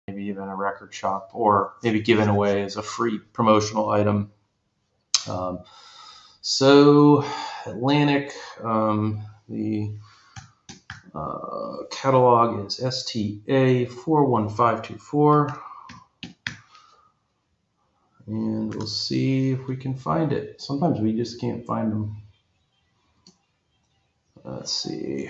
maybe even a record shop, or maybe given away as a free promotional item. So Atlantic, the catalog is STA 41524. And we'll see if we can find it. Sometimes we just can't find them. Let's see.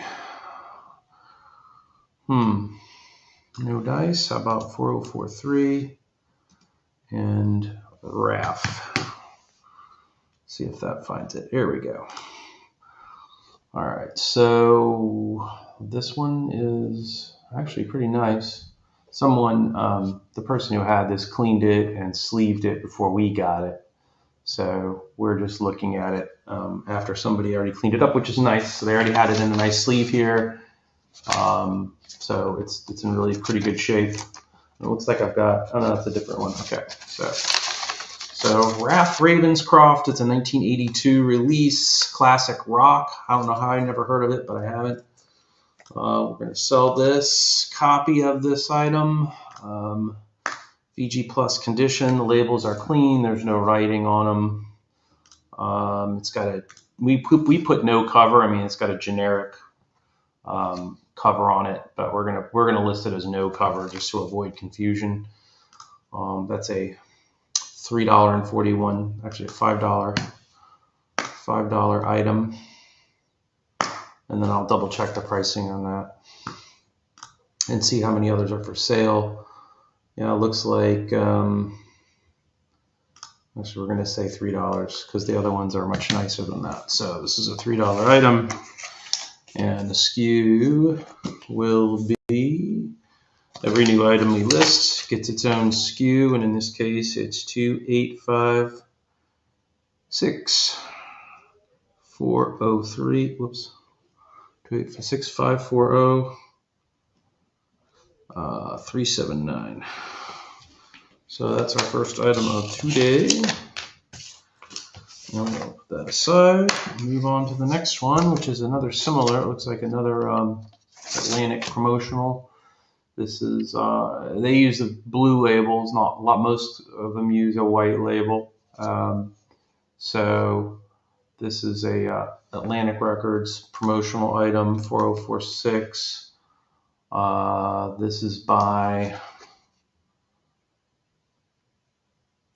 No dice. How about 4043 and RAF? See if that finds it. Here we go. All right. So this one is actually pretty nice. Someone, the person who had this, cleaned it and sleeved it before we got it. So we're just looking at it after somebody already cleaned it up, which is nice. So they already had it in a nice sleeve here. So it's in really pretty good shape. It looks like I've got, oh no, that's a different one. Okay, so Raph Ravenscroft, it's a 1982 release, classic rock. I don't know how, I never heard of it, but I haven't. We're going to sell this copy of this item. VG Plus condition. The labels are clean. There's no writing on them. It's got a, we put no cover. I mean, it's got a generic cover on it, but we're gonna list it as no cover just to avoid confusion. That's a $3.41, actually a $5 item. And then I'll double check the pricing on that and see how many others are for sale. Yeah, it looks like, actually we're going to say $3 because the other ones are much nicer than that. So this is a $3 item, and the SKU will be, every new item we list gets its own SKU, and in this case it's 2856403. Whoops. 2856540 379. So that's our first item of today. I'm going to put that aside and move on to the next one, which is another similar. It looks like another Atlantic promotional. This is they use the blue labels. Not a lot. Most of them use a white label. So this is a Atlantic Records promotional item, 4046. This is by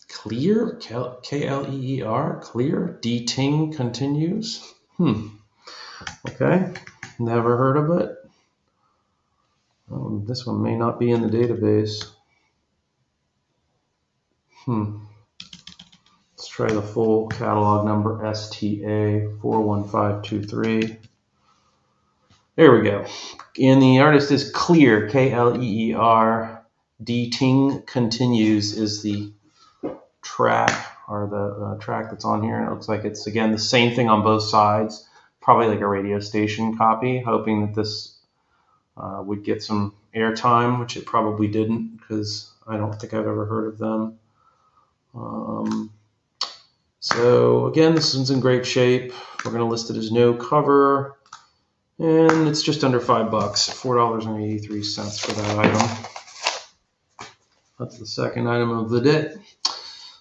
Clear, K-L-E-E-R, Clear, D-Ting continues. Okay, never heard of it. This one may not be in the database. Let's try the full catalog number, STA 41523. There we go. And the artist is Clear, K-L-E-E-R. D-Ting continues is the track, or the track that's on here. And it looks like it's, again, the same thing on both sides. Probably like a radio station copy, hoping that this would get some airtime, which it probably didn't, because I don't think I've ever heard of them. So again, this one's in great shape. We're going to list it as no cover, and it's just under $5, $4.83 for that item. That's the second item of the day.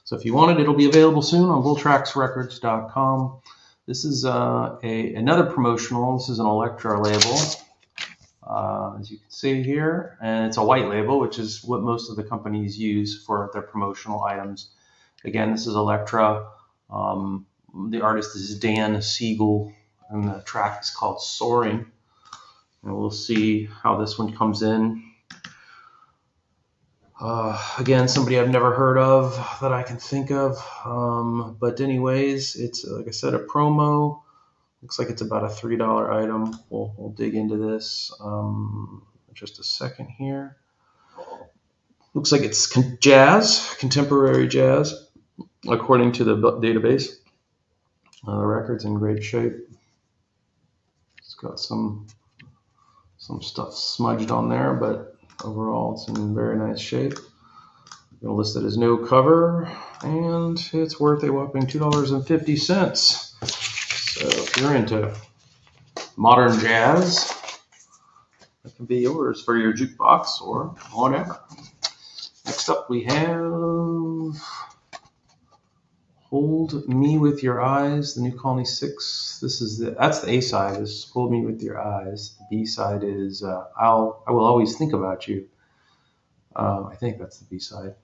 So if you want it, it'll be available soon on bulltracksrecords.com. This is another promotional. This is an Elektra label, as you can see here, and it's a white label, which is what most of the companies use for their promotional items. Again, this is Elektra. The artist is Dan Siegel, and the track is called Soaring. And we'll see how this one comes in. Again, somebody I've never heard of that I can think of. But anyways, it's, like I said, a promo. Looks like it's about a $3 item. We'll dig into this just a second here. Looks like it's jazz, contemporary jazz, according to the database. The record's in great shape. It's got some stuff smudged on there, but overall it's in very nice shape. I'm going to list it as no cover, and it's worth a whopping $2.50. So if you're into modern jazz, that can be yours for your jukebox or whatever. Next up we have Hold Me With Your Eyes, the New Colony 6. That's the A side, is Hold Me With Your Eyes. The B side is I Will Always Think About You. I think that's the B side.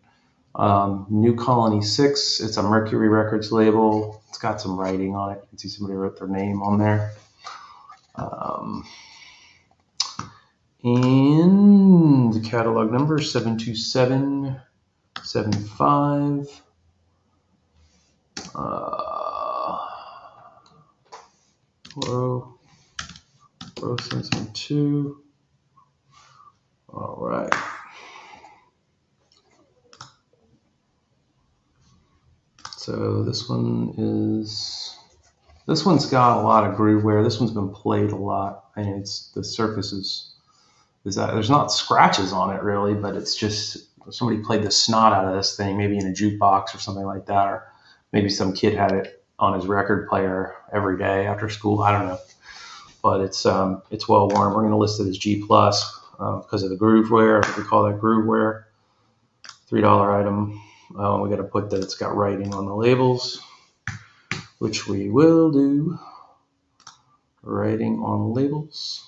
New Colony 6, it's a Mercury Records label. It's got some writing on it. You can see somebody wrote their name on there. And the catalog number 72775. Row 772. All right. So this one's got a lot of groove wear. This one's been played a lot, and the surface is that there's not scratches on it really, but it's just somebody played the snot out of this thing, maybe in a jukebox or something like that, or maybe some kid had it on his record player every day after school. I don't know, but it's well worn. We're going to list it as G plus because of the groove wear. We call that groove wear. $3 item. We got to put that it's got writing on the labels, which we will do. Writing on labels.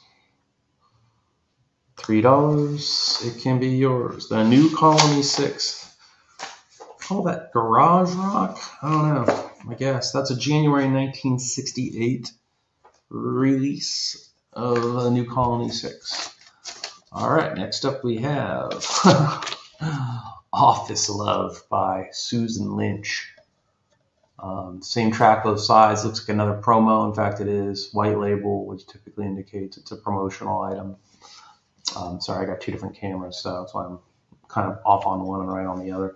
$3. It can be yours. The New Colony 6. Call that garage rock? I don't know. I guess that's a January 1968 release of the New Colony 6. All right, next up we have Office Love by Susan Lynch. Same track, both sides. Looks like another promo. In fact, it is white label, which typically indicates it's a promotional item. Sorry, I got two different cameras, so that's why I'm kind of off on one and right on the other.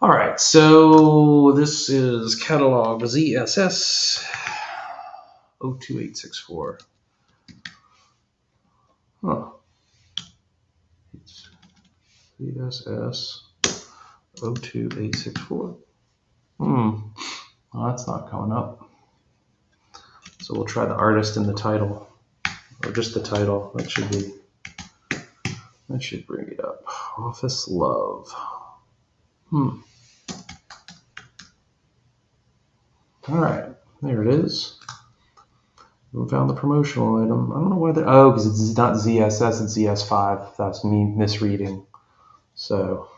All right, so this is catalog ZSS 02864. Huh. It's ZSS 02864. Well, that's not coming up. So we'll try the artist and the title, or just the title. That should bring it up. Office Love. All right, there it is. We found the promotional item. I don't know why because it's not ZSS, it's ZS5. That's me misreading. So,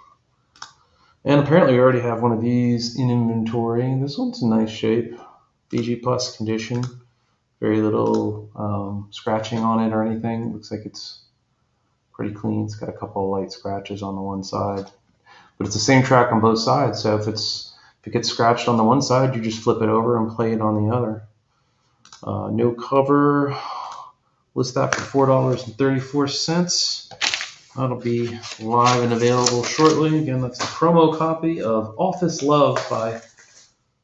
and apparently we already have one of these in inventory. This one's in nice shape. BG Plus condition. Very little scratching on it or anything. Looks like it's pretty clean. It's got a couple of light scratches on the one side, but it's the same track on both sides. So if it gets scratched on the one side, you just flip it over and play it on the other. No cover. List that for $4.34. That'll be live and available shortly. Again, that's a promo copy of Office Love by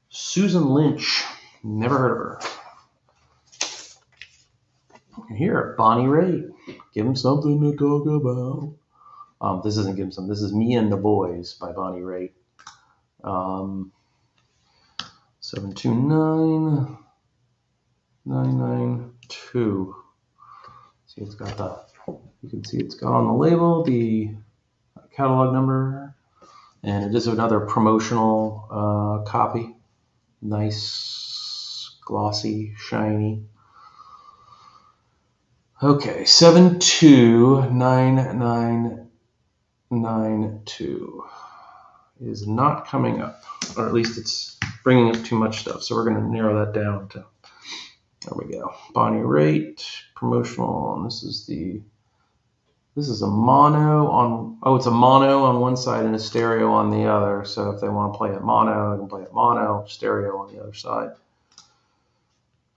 Susan Lynch. Never heard of her. And here, Bonnie Raitt. Give him something to talk about. This isn't Give him something. This is Me and the Boys by Bonnie Raitt. 729992. See, it's got you can see it's got on the label the catalog number, and it is another promotional copy. Nice, glossy, shiny. Okay, 729992 is not coming up, or at least it's bringing up too much stuff. So we're going to narrow that down to, there we go. Bonnie Raitt, promotional, and this is a mono on, it's a mono on one side and a stereo on the other. So if they want to play it mono, they can play it mono, stereo on the other side.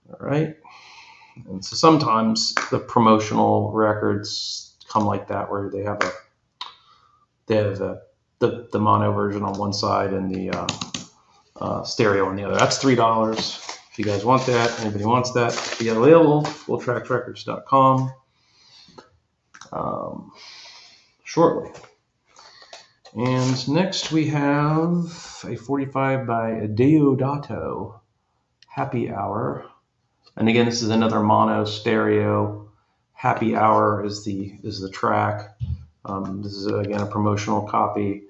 All right. And so sometimes the promotional records come like that, where they have the mono version on one side and the stereo on the other. That's $3. If you guys want that, anybody wants that, be available. FullTrackRecords.com shortly. And next we have a 45 by Deodato Happy Hour. And again, this is another mono stereo. Happy Hour is the track. This is, again, a promotional copy.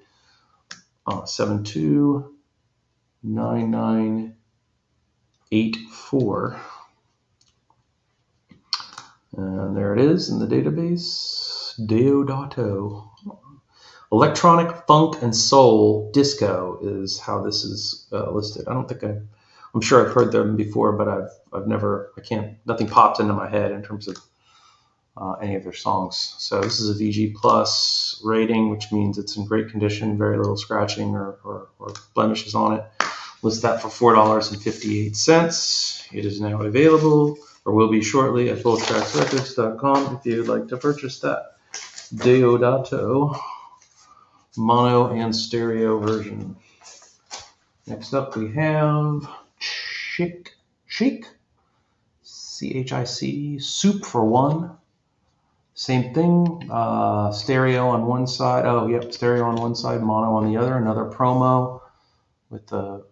729984. And there it is in the database. Deodato. Electronic funk and soul disco is how this is listed. I don't think I'm sure I've heard them before, but I've never, nothing popped into my head in terms of any of their songs. So this is a VG Plus rating, which means it's in great condition, very little scratching or blemishes on it. List that for $4.58. It is now available, or will be shortly, at bulltracksrecords.com if you'd like to purchase that Deodato mono and stereo version. Next up we have Chic, CHIC, Soup for One. Same thing, stereo on one side. Oh, yep, stereo on one side, mono on the other. Another promo with the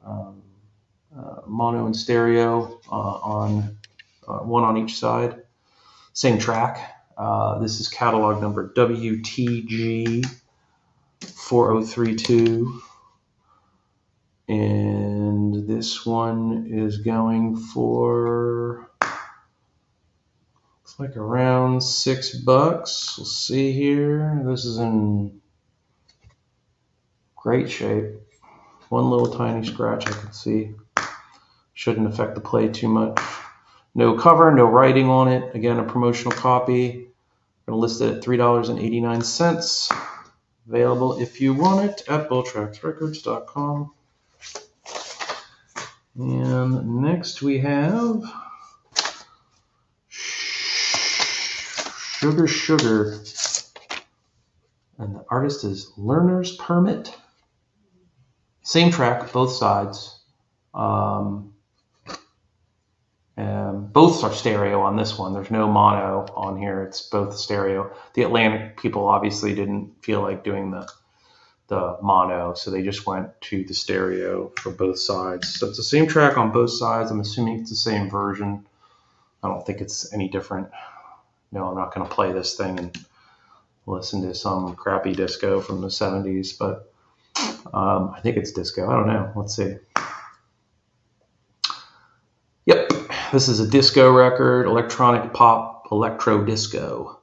mono and stereo on one on each side. Same track. This is catalog number WTG 4032. And this one is going for, looks like around $6. We'll see here. This is in great shape. One little tiny scratch I can see. Shouldn't affect the play too much. No cover, no writing on it. Again, a promotional copy. I'm going to list it at $3.89. Available if you want it at bulltracksrecords.com. And next we have Sugar Sugar. And the artist is Learner's Permit. Same track, both sides. And both are stereo on this one. There's no mono on here. It's both stereo. The Atlantic people obviously didn't feel like doing the mono, so they just went to the stereo for both sides. So it's the same track on both sides. I'm assuming it's the same version. I don't think it's any different. No, I'm not going to play this thing and listen to some crappy disco from the 70s, but I think it's disco. I don't know. Let's see. Yep, this is a disco record, electronic pop, electro disco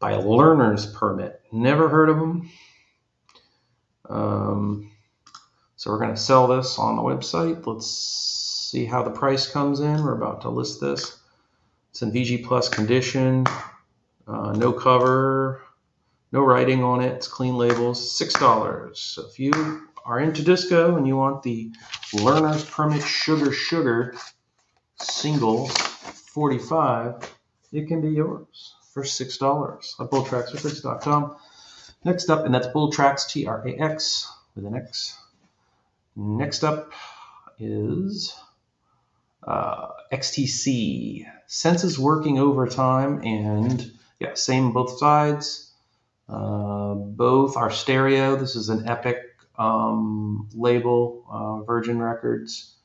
by Learner's Permit. Never heard of them. So we're going to sell this on the website. Let's see how the price comes in. We're about to list this. It's in VG Plus condition. No cover, no writing on it. It's clean labels, $6. So if you are into disco and you want the Learner's Permit Sugar Sugar single 45, it can be yours for $6 at bulltracksrecords.com. Next up, and that's Bulltracks, TRAX with an X. Next up is XTC, Senses Working Overtime, and yeah, same both sides. Both are stereo. This is an Epic label, Virgin Records.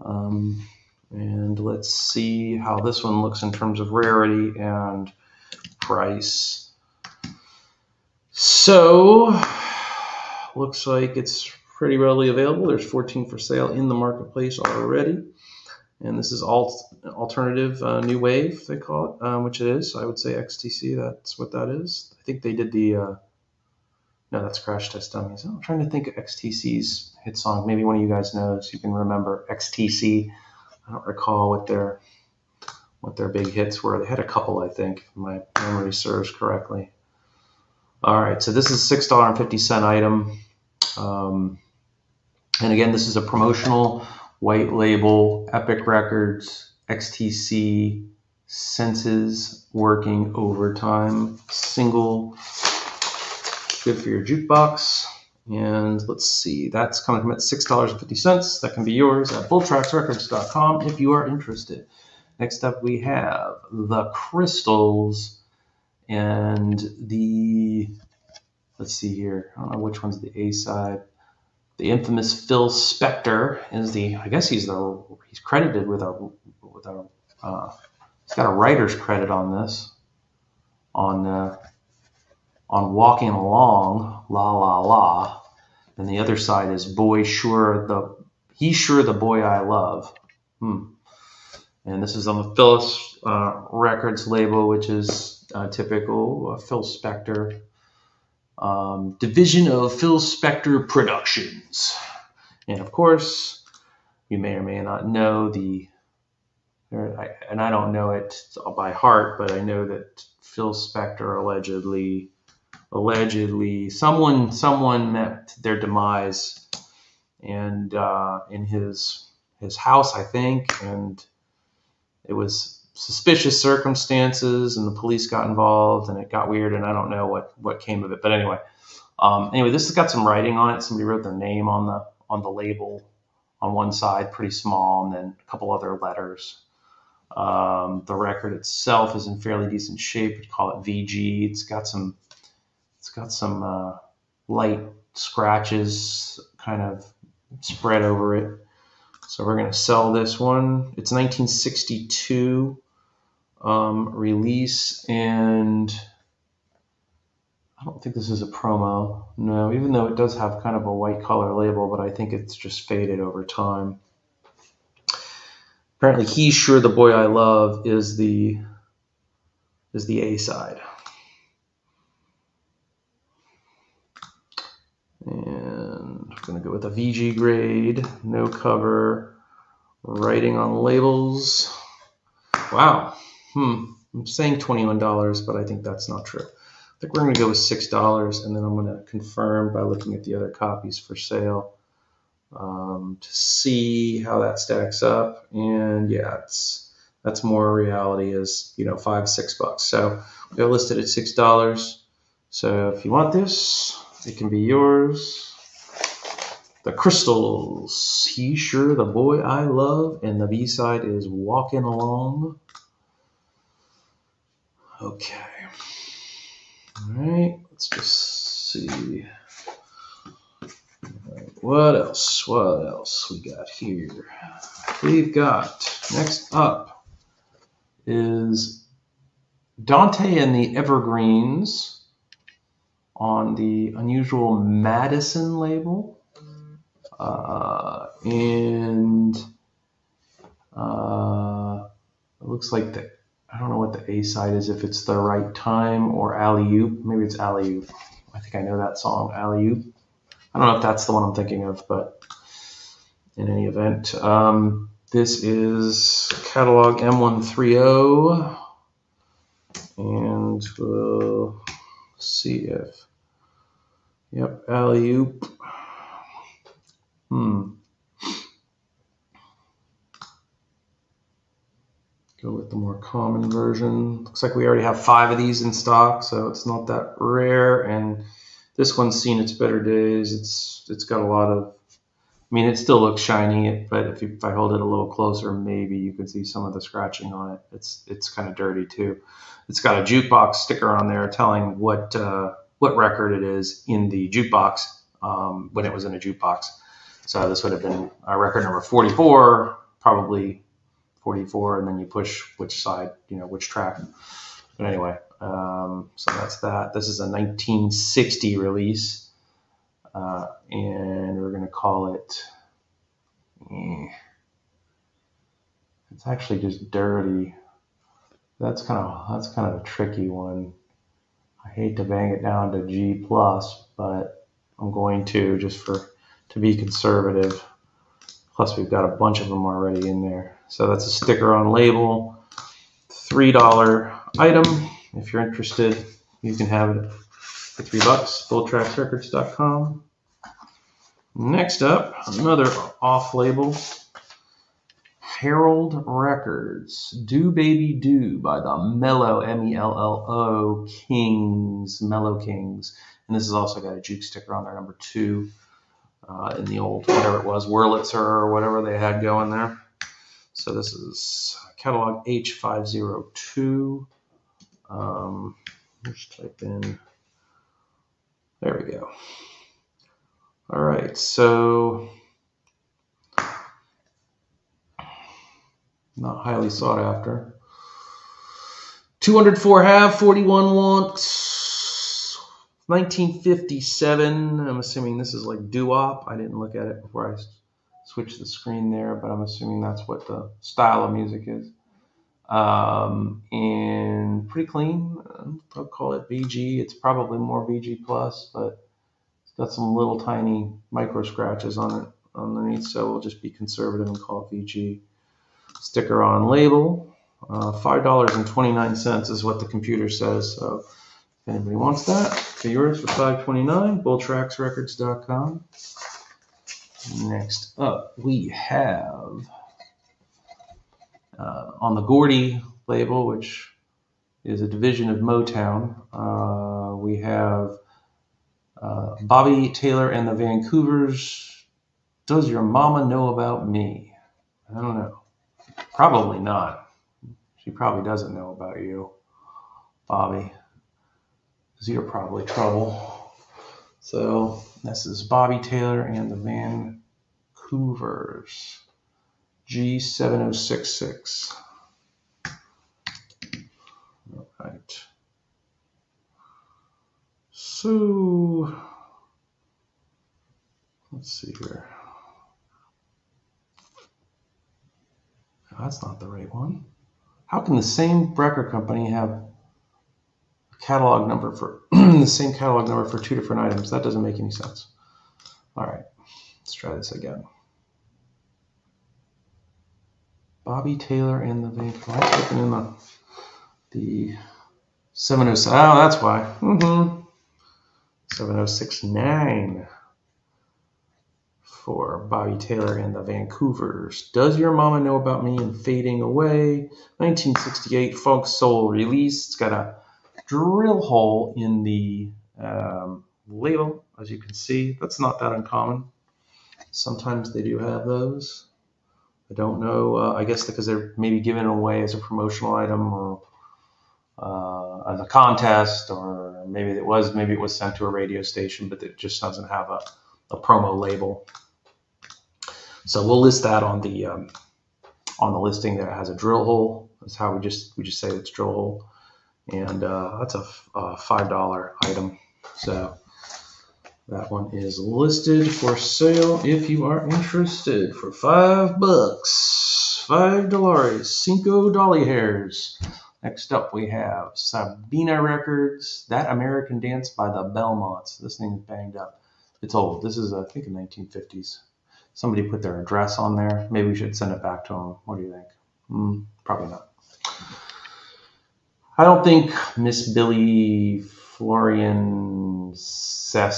And let's see how this one looks in terms of rarity and price. So, looks like it's pretty readily available. There's 14 for sale in the marketplace already. And this is alternative new wave, they call it, which it is. I would say XTC, that's what that is. I think they did the, no, that's Crash Test Dummies. I'm trying to think of XTC's hit song. Maybe one of you guys knows. You can remember XTC. I don't recall what their big hits were. They had a couple, I think, if my memory serves correctly. All right, so this is a $6.50 item. And again, this is a promotional white label, Epic Records, XTC, Senses Working Overtime, single, good for your jukebox. And let's see, that's coming from at $6.50. That can be yours at bulltracksrecords.com if you are interested. Next up, we have the Crystals and the, let's see here, I don't know which one's the A side. The infamous Phil Spector is the, I guess he's credited with he's got a writer's credit on this, on on Walking Along, La La La. And the other side is He's Sure the Boy I Love. And this is on the Phyllis Records label, which is typical Phil Spector. Division of Phil Spector Productions. And of course, you may or may not know and I don't know it by heart, but I know that Phil Spector allegedly, someone met their demise, and in his house, I think, and it was suspicious circumstances, and the police got involved, and it got weird, and I don't know what came of it. But anyway, this has got some writing on it. Somebody wrote their name on the label on one side, pretty small, and then a couple other letters. The record itself is in fairly decent shape. We'd call it VG. It's got some light scratches kind of spread over it. So we're going to sell this one. It's 1962 release, and I don't think this is a promo. No, even though it does have kind of a white color label, but I think it's just faded over time. Apparently, He's Sure the Boy I Love is the A side. And I'm going to go with a VG grade, no cover, writing on labels. Wow. I'm saying $21, but I think that's not true. I think we're going to go with $6, and then I'm going to confirm by looking at the other copies for sale to see how that stacks up. And yeah, that's more reality, is $5-6. So they're listed at $6. So if you want this, it can be yours. The Crystals, He's Sure the Boy I Love, and the B side is Walking Along. Okay. All right, let's just see. All right, what else we got here? We've got, next up is Dante and the Evergreens on the Unusual Madison label. And it looks like I don't know what the A side is, if it's The Right Time or Alley Oop. Maybe it's Alley Oop. I think I know that song, Alley Oop. I don't know if that's the one I'm thinking of, but in any event, this is catalog M130, and we'll see if, yep, Alley Oop. Go with the more common version. Looks like we already have 5 of these in stock, so it's not that rare. And this one's seen its better days. It's got a lot of, it still looks shiny, but if I hold it a little closer, maybe you could see some of the scratching on it. It's kind of dirty too. It's got a jukebox sticker on there telling what record it is in the jukebox when it was in a jukebox. So this would have been record number 44, probably 44, and then you push which side, which track. But anyway, so that's that. This is a 1960 release, and we're going to call it, it's actually just dirty. That's kind of a tricky one. I hate to bang it down to G+, but I'm going to, just to be conservative. Plus, we've got a bunch of them already in there. So that's a sticker on label, $3 item. If you're interested, you can have it for $3, fulltracksrecords.com. Next up, another off-label, Herald Records, Do Baby Do by the Mellow, M-E-L-L-O, Kings, Mellow Kings. And this has also got a juke sticker on there, number 2. In the old, whatever it was, Wurlitzer or whatever they had going there. So this is catalog H502. Let's type in, there we go. All right, so not highly sought after. 204 half, 41 want, 1957. I'm assuming this is like doo-wop. I didn't look at it before I switched the screen there, but I'm assuming that's what the style of music is. And pretty clean. I'll call it VG. It's probably more VG plus, but it's got some little tiny micro scratches on it underneath, so we'll just be conservative and call it VG. Sticker on label. $5.29 is what the computer says. So if anybody wants that, get yours for $5.29. BullTracksRecords.com. Next up, we have on the Gordy label, which is a division of Motown, we have Bobby Taylor and the Vancouvers. Does your mama know about me? I don't know. Probably not. She probably doesn't know about you, Bobby, because you're probably trouble. So this is Bobby Taylor and the Vancouvers. G7066. All right. So let's see here. Oh, that's not the right one. How can the same record company have a catalog number for the same catalog number for two different items? That doesn't make any sense. All right, let's try this again. Bobby Taylor and the Vancouvers. I was looking in the 706. Oh, that's why. 7069 for Bobby Taylor and the Vancouvers. Does Your Mama Know About Me and Fading Away? 1968 folk soul release. It's got a drill hole in the label, as you can see. That's not that uncommon. Sometimes they do have those. I don't know. I guess because they're maybe given away as a promotional item or as a contest, or maybe it was sent to a radio station, but it just doesn't have a promo label. So we'll list that on the listing that it has a drill hole. That's how we just say it's drill hole, and that's a $5 item. So that one is listed for sale if you are interested for $5. $5. Cinco Dolly hairs. Next up we have Sabina Records, That American Dance by the Belmonts. This thing is banged up. It's old. This is, I think, in the 1950s. Somebody put their address on there. Maybe we should send it back to them. What do you think? Probably not. I don't think Miss Billy Florian I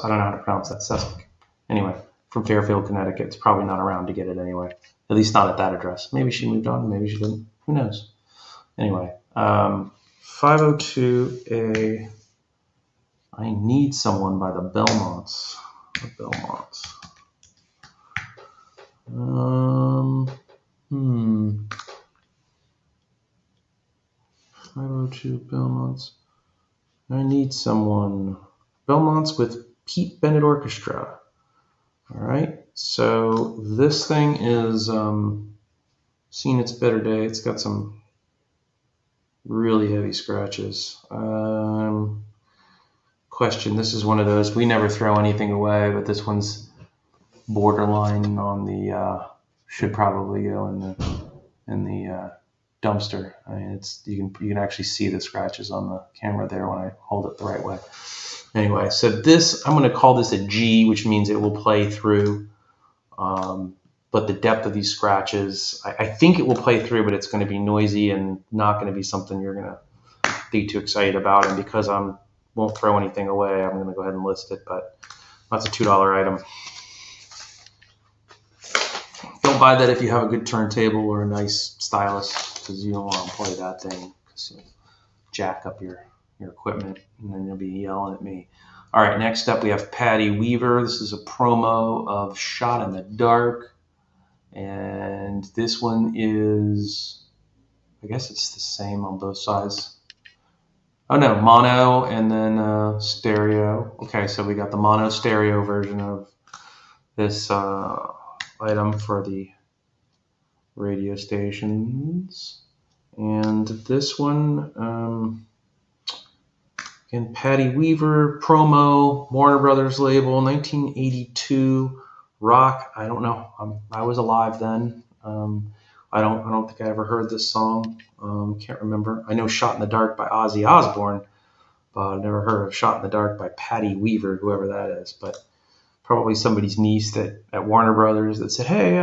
don't know how to pronounce that. Anyway, from Fairfield, Connecticut. It's probably not around to get it anyway. At least not at that address. Maybe she moved on. Maybe she didn't. Who knows? Anyway, 502A. I Need Someone by the Belmonts. 502 Belmonts. I Need Someone. Belmonts with Pete Bennett Orchestra. All right. So this thing is seen its better day. It's got some really heavy scratches. Question. This is one of those, we never throw anything away, but this one's borderline on the should probably go in the dumpster. I mean, you can actually see the scratches on the camera there when I hold it the right way. Anyway, so this, I'm going to call this a G, which means it will play through. But the depth of these scratches, I think it will play through, but it's going to be noisy and not going to be something you're going to be too excited about. And because I won't throw anything away, I'm going to go ahead and list it. But that's a $2 item. Don't buy that if you have a good turntable or a nice stylus, because you don't want to play that thing, because you'll jack up your equipment, and then you'll be yelling at me. All right, next up we have Patty Weaver. This is a promo of Shot in the Dark, and this one is, I guess it's the same on both sides. Oh no, mono and then stereo. Okay, so we got the mono stereo version of this item for the radio stations, and this one Again, Patty Weaver, promo, Warner Brothers label, 1982, rock. I don't know. I was alive then. I don't think I ever heard this song. Can't remember. I know "Shot in the Dark" by Ozzy Osbourne, but I've never heard of "Shot in the Dark" by Patty Weaver, whoever that is. But probably somebody's niece at Warner Brothers that said, "Hey,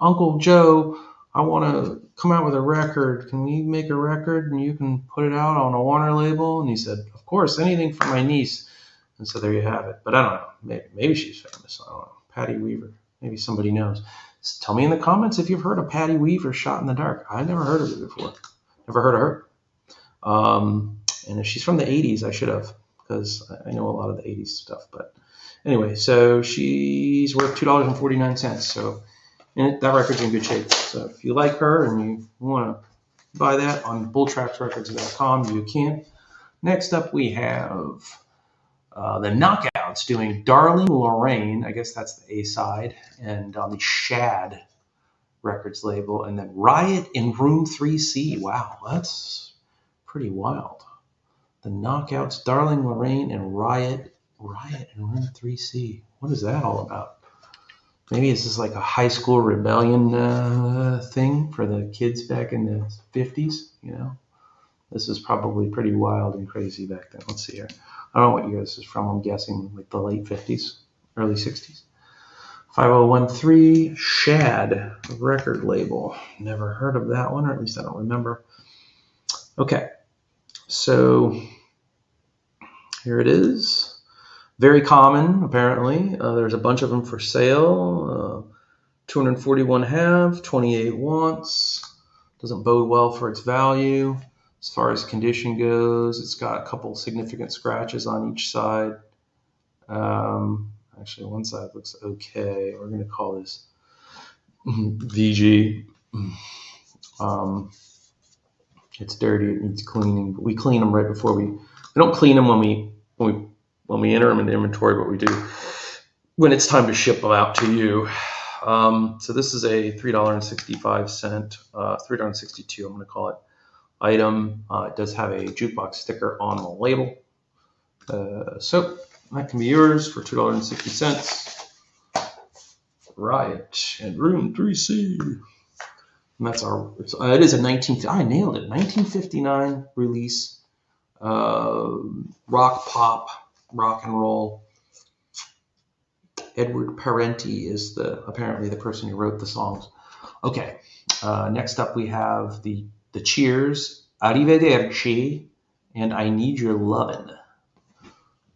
Uncle Joe, I want to come out with a record. Can we make a record and you can put it out on a Warner label?" And he said, "Of course, anything for my niece." And so there you have it. But I don't know. Maybe she's famous. I don't know. Patty Weaver. Maybe somebody knows. So tell me in the comments if you've heard of Patty Weaver, "Shot in the Dark." I never heard of it before. Never heard of her. And if she's from the 80s, I should have, because I know a lot of the 80s stuff. But anyway, so she's worth $2.49. So and that record's in good shape. So if you like her and you want to buy that on bulltrapsrecords.com, you can. Next up, we have the Knockouts doing "Darling Lorraine." I guess that's the A side, and on the Shad Records label, and then "Riot in Room 3C." Wow, that's pretty wild. The Knockouts, "Darling Lorraine," and Riot in Room 3C. What is that all about? Maybe it's just like a high school rebellion thing for the kids back in the 50s, This is probably pretty wild and crazy back then. Let's see here. I don't know what year this is from. I'm guessing like the late 50s, early 60s. 5013 Shad record label. Never heard of that one, or at least I don't remember. Okay, so here it is. Very common, apparently. There's a bunch of them for sale. 241 half, 28 once. Doesn't bode well for its value. As far as condition goes, it's got a couple significant scratches on each side. Actually, one side looks okay. We're going to call this VG. It's dirty. It needs cleaning. But we clean them right before we don't clean them when we enter them in inventory, but we do when it's time to ship them out to you. So this is a $3.65, $3.62, I'm going to call it, item. It does have a jukebox sticker on the label. So that can be yours for $2.60. Riot and Room 3C. And that's it is a I nailed it. 1959 release. Rock pop, rock and roll. Edward Parenti is apparently the person who wrote the songs. Okay, next up we have the Cheers, "Arrivederci," and "I Need Your Lovin'."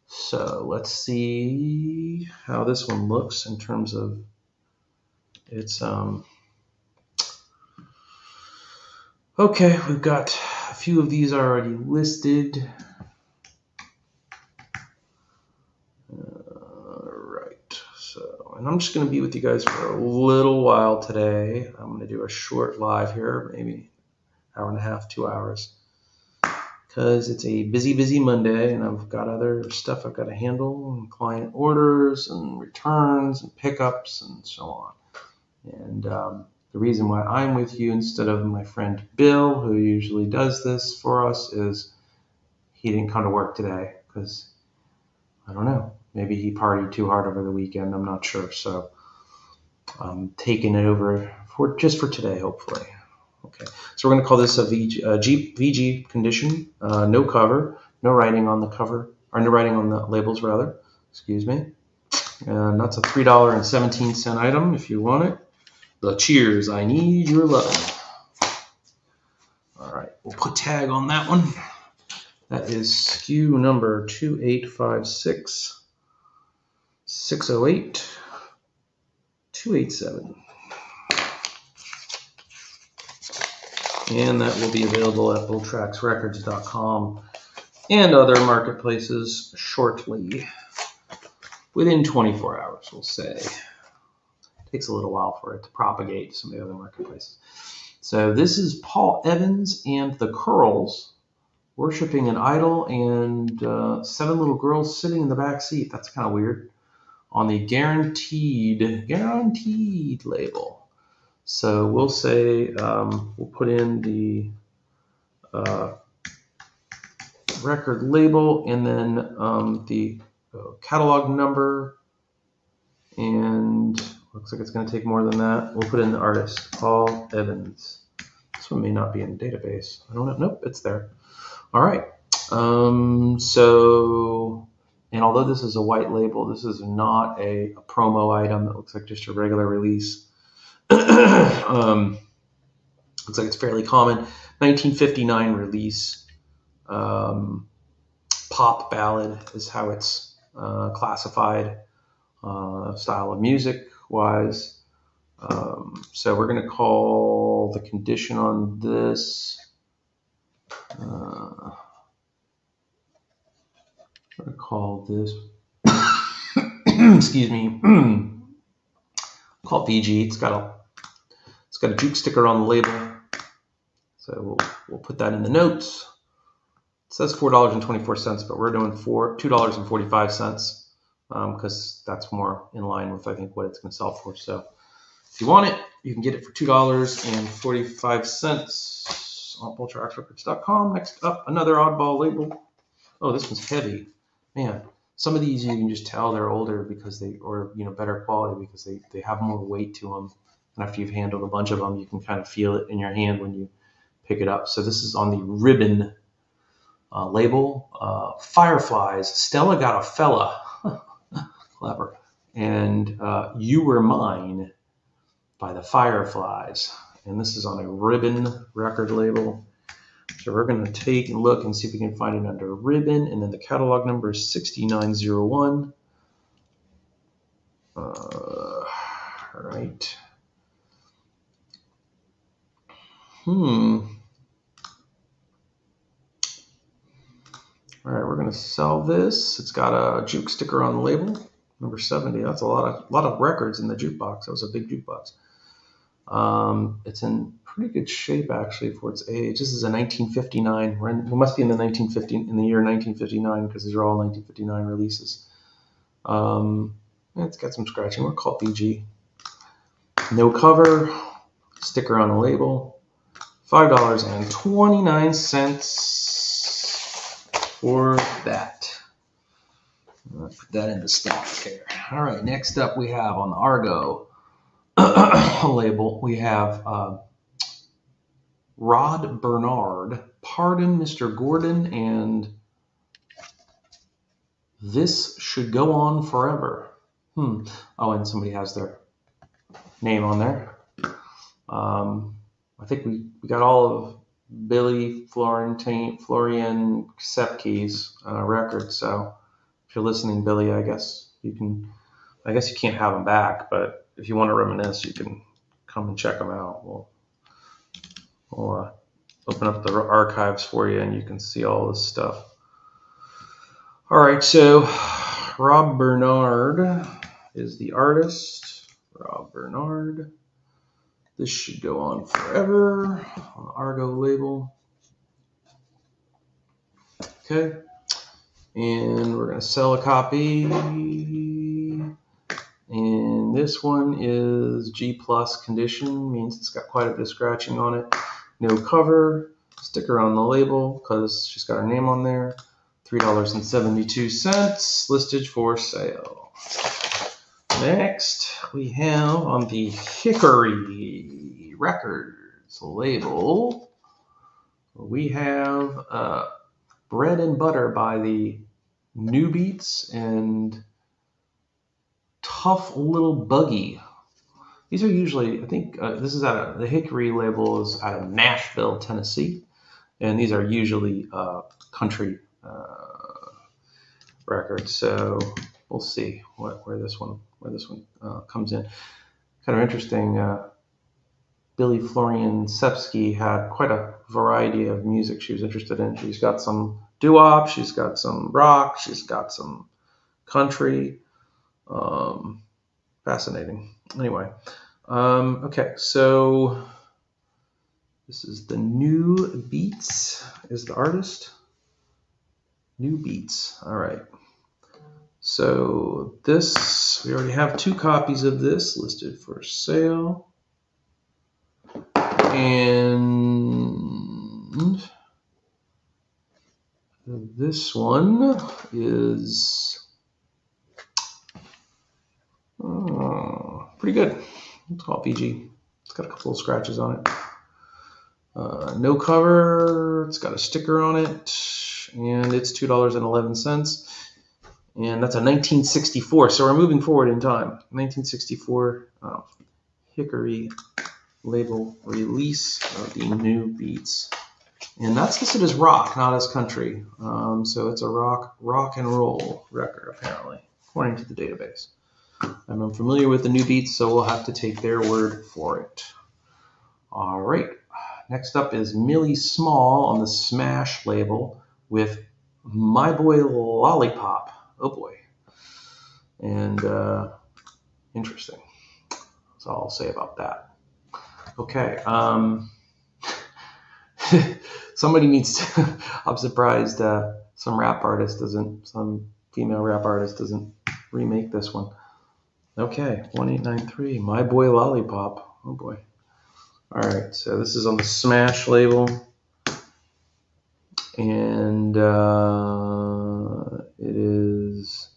So let's see how this one looks in terms of its. Okay, we've got a few of these already listed. And I'm just going to be with you guys for a little while today. I'm going to do a short live here, maybe hour and a half, 2 hours, because it's a busy Monday, and I've got other stuff I've got to handle, and client orders and returns and pickups and so on. And the reason why I'm with you instead of my friend Bill, who usually does this for us, is he didn't come to work today because, I don't know, maybe he partied too hard over the weekend. I'm not sure. So I'm taking it over for today, hopefully. Okay. So we're going to call this a VG condition. No cover, no writing on the cover, or no writing on the labels, rather. Excuse me. And that's a $3.17 item if you want it. The Cheers, "I Need Your Lovin'." All right. We'll put tag on that one. That is SKU number 2856. 608 287. And that will be available at bulltracksrecords.com and other marketplaces shortly. Within 24 hours, we'll say. It takes a little while for it to propagate to some of the other marketplaces. So this is Paul Evans and the Curls worshiping an idol, and 7 little girls sitting in the back seat. That's kind of weird. On the guaranteed label. So we'll say we'll put in the record label, and then the catalog number, and looks like it's going to take more than that. We'll put in the artist, Paul Evans. This one may not be in the database. I don't know. Nope, it's there. All right. So, and although this is a white label, this is not a promo item. It looks like just a regular release. Looks like it's fairly common. 1959 release. Pop ballad is how it's classified, style of music wise. So we're going to call the condition on this. We're going to call this. Excuse me. Call it VG. It's got a juke sticker on the label. So we'll put that in the notes. It says $4.24, but we're doing $2.45 because that's more in line with, I think, what it's going to sell for. So if you want it, you can get it for $2.45 on ultraaxrecords.com. Next up, another oddball label. Oh, this one's heavy. Man, some of these you can just tell they're older because better quality because they have more weight to them. And after you've handled a bunch of them, you can kind of feel it in your hand when you pick it up. So this is on the ribbon label. Fireflies, Stella Got a Fella. Clever. And You Were Mine by the Fireflies. And this is on a ribbon record label. So we're going to take a look and see if we can find it under ribbon. And then the catalog number is 6901. All right. All right, we're going to sell this. It's got a juke sticker on the label, number 70. That's a lot of records in the jukebox. That was a big jukebox. It's in pretty good shape actually for its age. This is a 1959. We must be in the year 1959 because these are all 1959 releases. It's got some scratching. We'll call it BG. No cover, sticker on the label. $5.29 for that. I'll put that in the stock there. All right, next up we have on the Argo label, we have Rod Bernard, Pardon Mr. Gordon, and This Should Go On Forever. Oh, and somebody has their name on there. I think we got all of Billy Florian Sepke's records. So if you're listening, Billy, I guess you can't have them back, but if you want to reminisce, you can come and check them out. We'll open up the archives for you, and you can see all this stuff. All right, so Rob Bernard is the artist. Rob Bernard. This Should Go On Forever on the Argo label. Okay, and we're going to sell a copy. And this one is G plus condition, means it's got quite a bit of scratching on it. No cover, sticker on the label because she's got her name on there. $3.72, listed for sale. Next, we have on the Hickory Records label, we have Bread and Butter by the New Beats and Tough Little Buggy. These are usually, I think this is the Hickory label is out of Nashville, Tennessee, and these are usually country records. So we'll see where this one comes in. Kind of interesting. Billy Florian Sepsky had quite a variety of music she was interested in. She's got some doo-wop, she's got some rock, she's got some country. Fascinating. Anyway, okay, so this is the New Beats is the artist. New Beats. All right. So this, we already have 2 copies of this listed for sale. And This one is pretty good. It's called PG. It's got a couple of scratches on it. No cover. It's got a sticker on it, and it's $2.11. And that's a 1964. So we're moving forward in time. 1964 Hickory label release of the new Beats. And that's listed as rock, not as country. So it's a rock and roll record, apparently, according to the database. I'm unfamiliar with the new Beats, so we'll have to take their word for it. All right. Next up is Millie Small on the Smash label with My Boy Lollipop. Oh boy. And interesting. That's all I'll say about that. Okay. Somebody needs to, I'm surprised some female rap artist doesn't remake this one. Okay, 1893, My Boy Lollipop. Oh boy. All right, so this is on the Smash label. And it is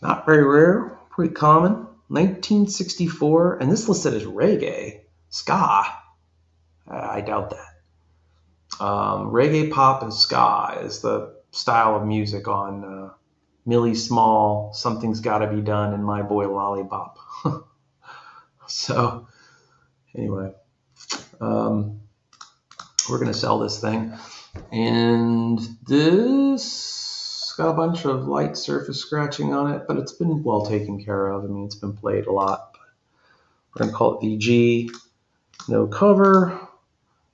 not very rare, pretty common. 1964, and this listed as reggae, ska. I doubt that. Reggae, pop, and ska is the style of music on Millie Small, Something's Gotta Be Done, and My Boy Lollipop. So, anyway, we're going to sell this thing. And this got a bunch of light surface scratching on it, but it's been well taken care of. I mean, it's been played a lot. But we're going to call it VG. No cover.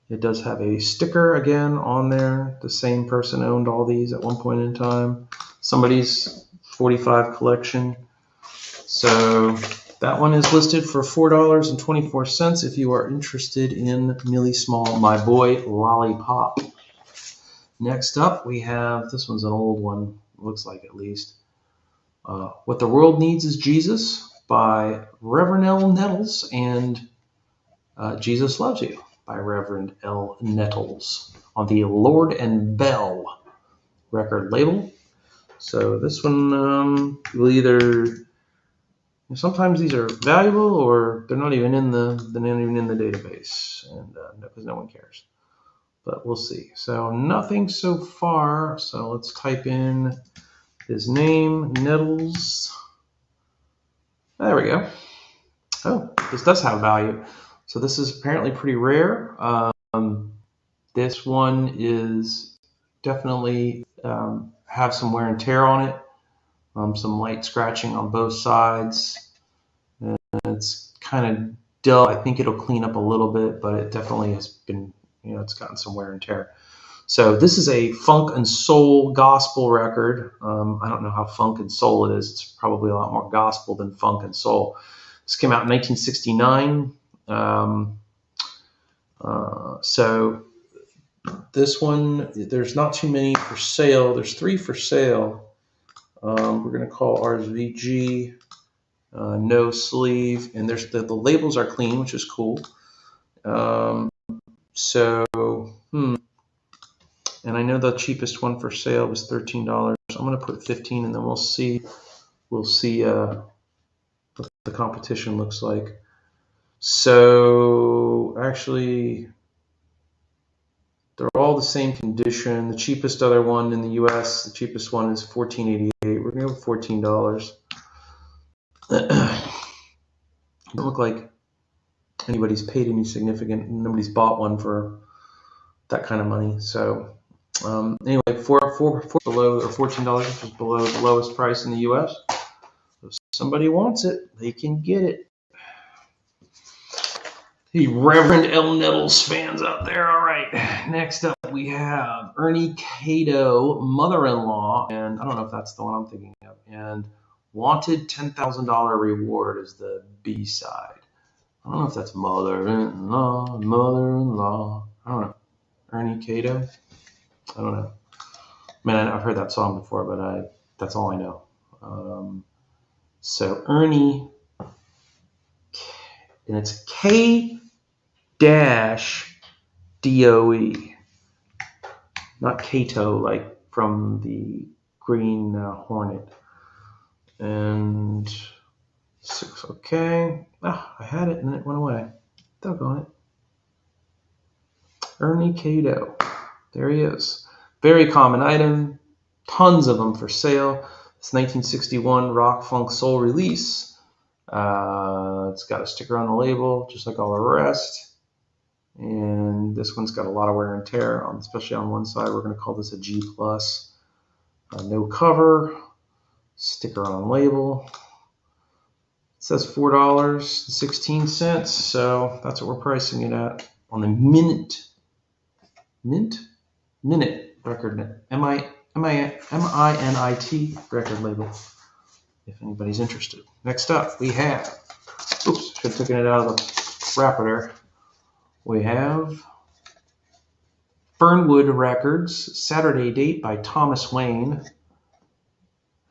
It does have a sticker again on there. The same person owned all these at one point in time. Somebody's 45 collection. So that one is listed for $4.24 if you are interested in Millie Small, My Boy Lollipop. Next up, we have, this one's an old one, looks like at least. What the World Needs is Jesus by Reverend L. Nettles and Jesus Loves You by Reverend L. Nettles on the Lord and Bell record label. So this one will either, sometimes these are valuable or they're not even in the database, and because no one cares. But we'll see. So nothing so far. So let's type in his name, Nettles. There we go. Oh, this does have value. So this is apparently pretty rare. This one is definitely have some wear and tear on it. Some light scratching on both sides. And it's kind of dull. I think it'll clean up a little bit, but it definitely has been, it's gotten some wear and tear. So this is a funk and soul gospel record. I don't know how funk and soul it is. It's probably a lot more gospel than funk and soul. This came out in 1969. So this one, there's not too many for sale. There's 3 for sale. We're going to call ours VG, no sleeve, and there's the labels are clean, which is cool. And I know the cheapest one for sale was $13. I'm going to put 15, and then we'll see what the competition looks like. So actually, they're all the same condition. The cheapest other one in the U.S., the cheapest one is $14.88. We're going to go with $14. Doesn't look like anybody's paid any significant. Nobody's bought one for that kind of money. So anyway, below or $14, which is below the lowest price in the U.S. If somebody wants it, they can get it. The Reverend L. Nettles fans out there. All right. Next up, we have Ernie Cato, Mother-in-Law, and I don't know if that's the one I'm thinking of. And Wanted $10,000 Reward is the B-side. I don't know if that's Mother-in-Law. I don't know. Ernie Cato? I don't know. Man, I've heard that song before, but that's all I know. So Ernie, and it's K-DOE. not Kato, like from the Green Hornet. And 6, okay. Ah, I had it and it went away. Doggone it. Ernie Kato. There he is. Very common item. Tons of them for sale. It's 1961 rock, funk, soul release. It's got a sticker on the label, just like all the rest. And this one's got a lot of wear and tear, especially on one side. We're going to call this a G+. No cover. Sticker on label. It says $4.16, so that's what we're pricing it at on the minute record, MINIT record label, if anybody's interested. Next up, we have, oops, should have taken it out of the wrapper there. We have Fernwood Records, Saturday Date by Thomas Wayne.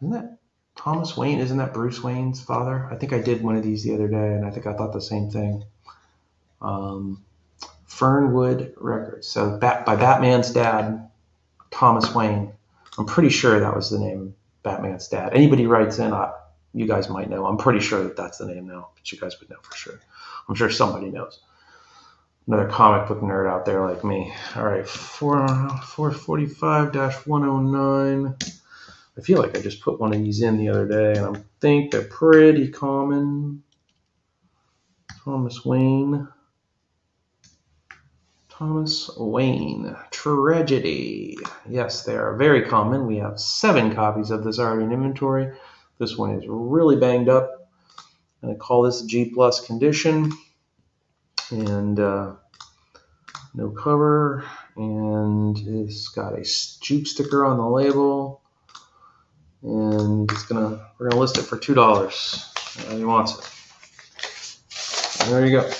Isn't that Thomas Wayne? Isn't that Bruce Wayne's father? I think I did one of these the other day, and I think I thought the same thing. Fernwood Records. So by Batman's dad, Thomas Wayne. I'm pretty sure that was the name, Batman's dad. Anybody writes in, you guys might know. I'm pretty sure that that's the name now, but you guys would know for sure. I'm sure somebody knows. Another comic book nerd out there like me. All right, 445-109. I feel like I just put one of these in the other day, and I think they're pretty common. Thomas Wayne, Tragedy. Yes, they are very common. We have 7 copies of this already in inventory. This one is really banged up. I'm going to call this G+ condition. And no cover. And it's got a juke sticker on the label. And we're gonna list it for $2. He wants it. There you go.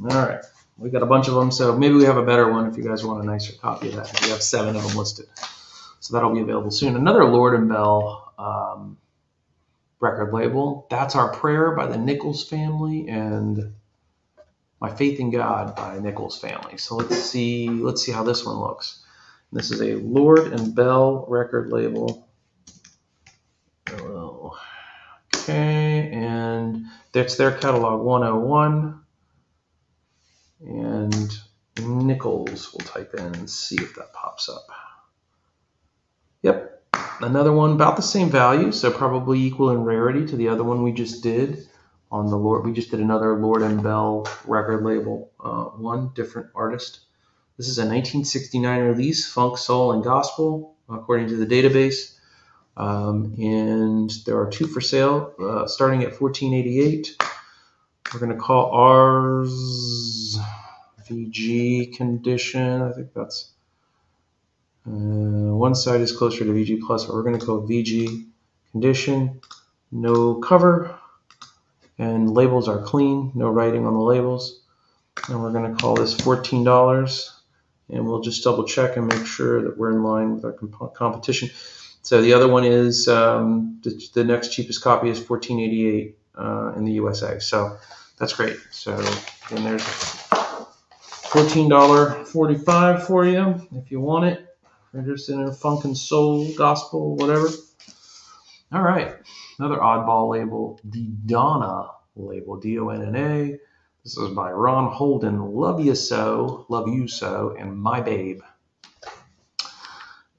All right, we got a bunch of them, so maybe we have a better one if you guys want a nicer copy of that. We have 7 of them listed, so that'll be available soon. Another Lord and Bell record label. That's Our Prayer by the Nichols family, and My Faith in God by Nichols family. So let's see how this one looks. This is a Lord and Bell record label. Okay, and that's their catalog 101. And Nichols, we'll type in and see if that pops up. Yep, another one about the same value, so probably equal in rarity to the other one we just did on the Lord. We just did another Lord and Bell record label, one different artist. This is a 1969 release, funk, soul, and gospel, according to the database. And there are 2 for sale, starting at $14.88. We're going to call ours VG condition. I think that's one side is closer to VG+, but we're going to call VG condition. No cover, and labels are clean. No writing on the labels. And we're going to call this $14. And we'll just double check and make sure that we're in line with our competition. So the other one is the next cheapest copy is $14.88 in the USA. So that's great. So then there's $14.45 for you if you want it. If you're interested in funk and soul, gospel, whatever. All right. Another oddball label, the Donna label, D-O-N-N-A. This is by Ron Holden, Love You So, and My Babe.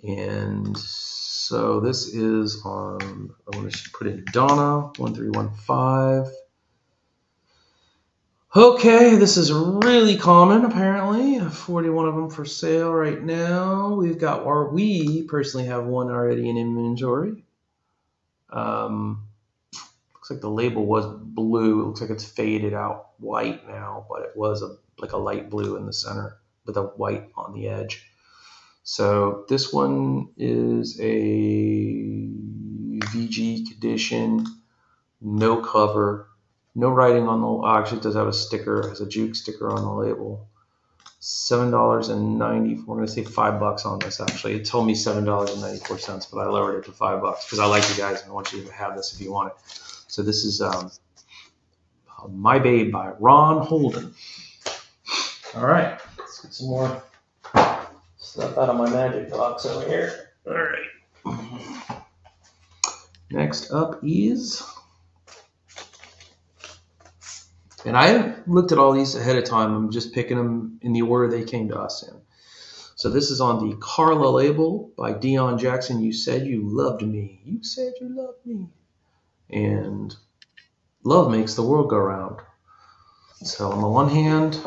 And so this is on, I'm going to put in Donna, 1315. Okay, this is really common, apparently. 41 of them for sale right now. We personally have one already in inventory. Looks like the label was blue. It looks like it's faded out white now, but it was like a light blue in the center with a white on the edge. So this one is a VG condition, no cover, no writing on the, actually it does have a sticker, it has a juke sticker on the label. $7.90, we're going to say $5 on this actually. It told me $7.94, but I lowered it to $5 because I like you guys and I want you to have this if you want it. So this is My Babe by Ron Holden. All right, let's get some more Stuff out of my magic box over here. All right. Next up is, and I looked at all these ahead of time. I'm just picking them in the order they came to us in. So this is on the Carla label by Dion Jackson. You said you loved me. You said you loved me. And love makes the world go round. So on the one hand,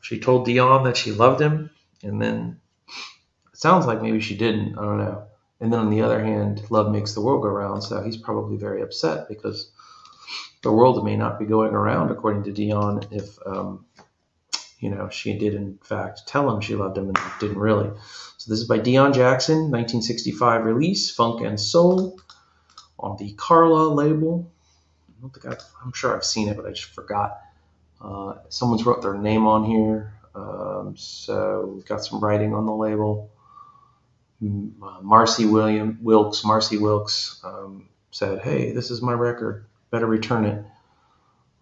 she told Dion that she loved him, and then it sounds like maybe she didn't. I don't know. And then on the other hand, love makes the world go round. So he's probably very upset because the world may not be going around, according to Dion, if she did in fact tell him she loved him and didn't really. So this is by Dion Jackson, 1965 release, Funk and Soul, on the Carla label. I'm sure I've seen it, but I just forgot. Someone's wrote their name on here, so we've got some writing on the label. Marcy Wilkes said, "Hey, this is my record. Better return it."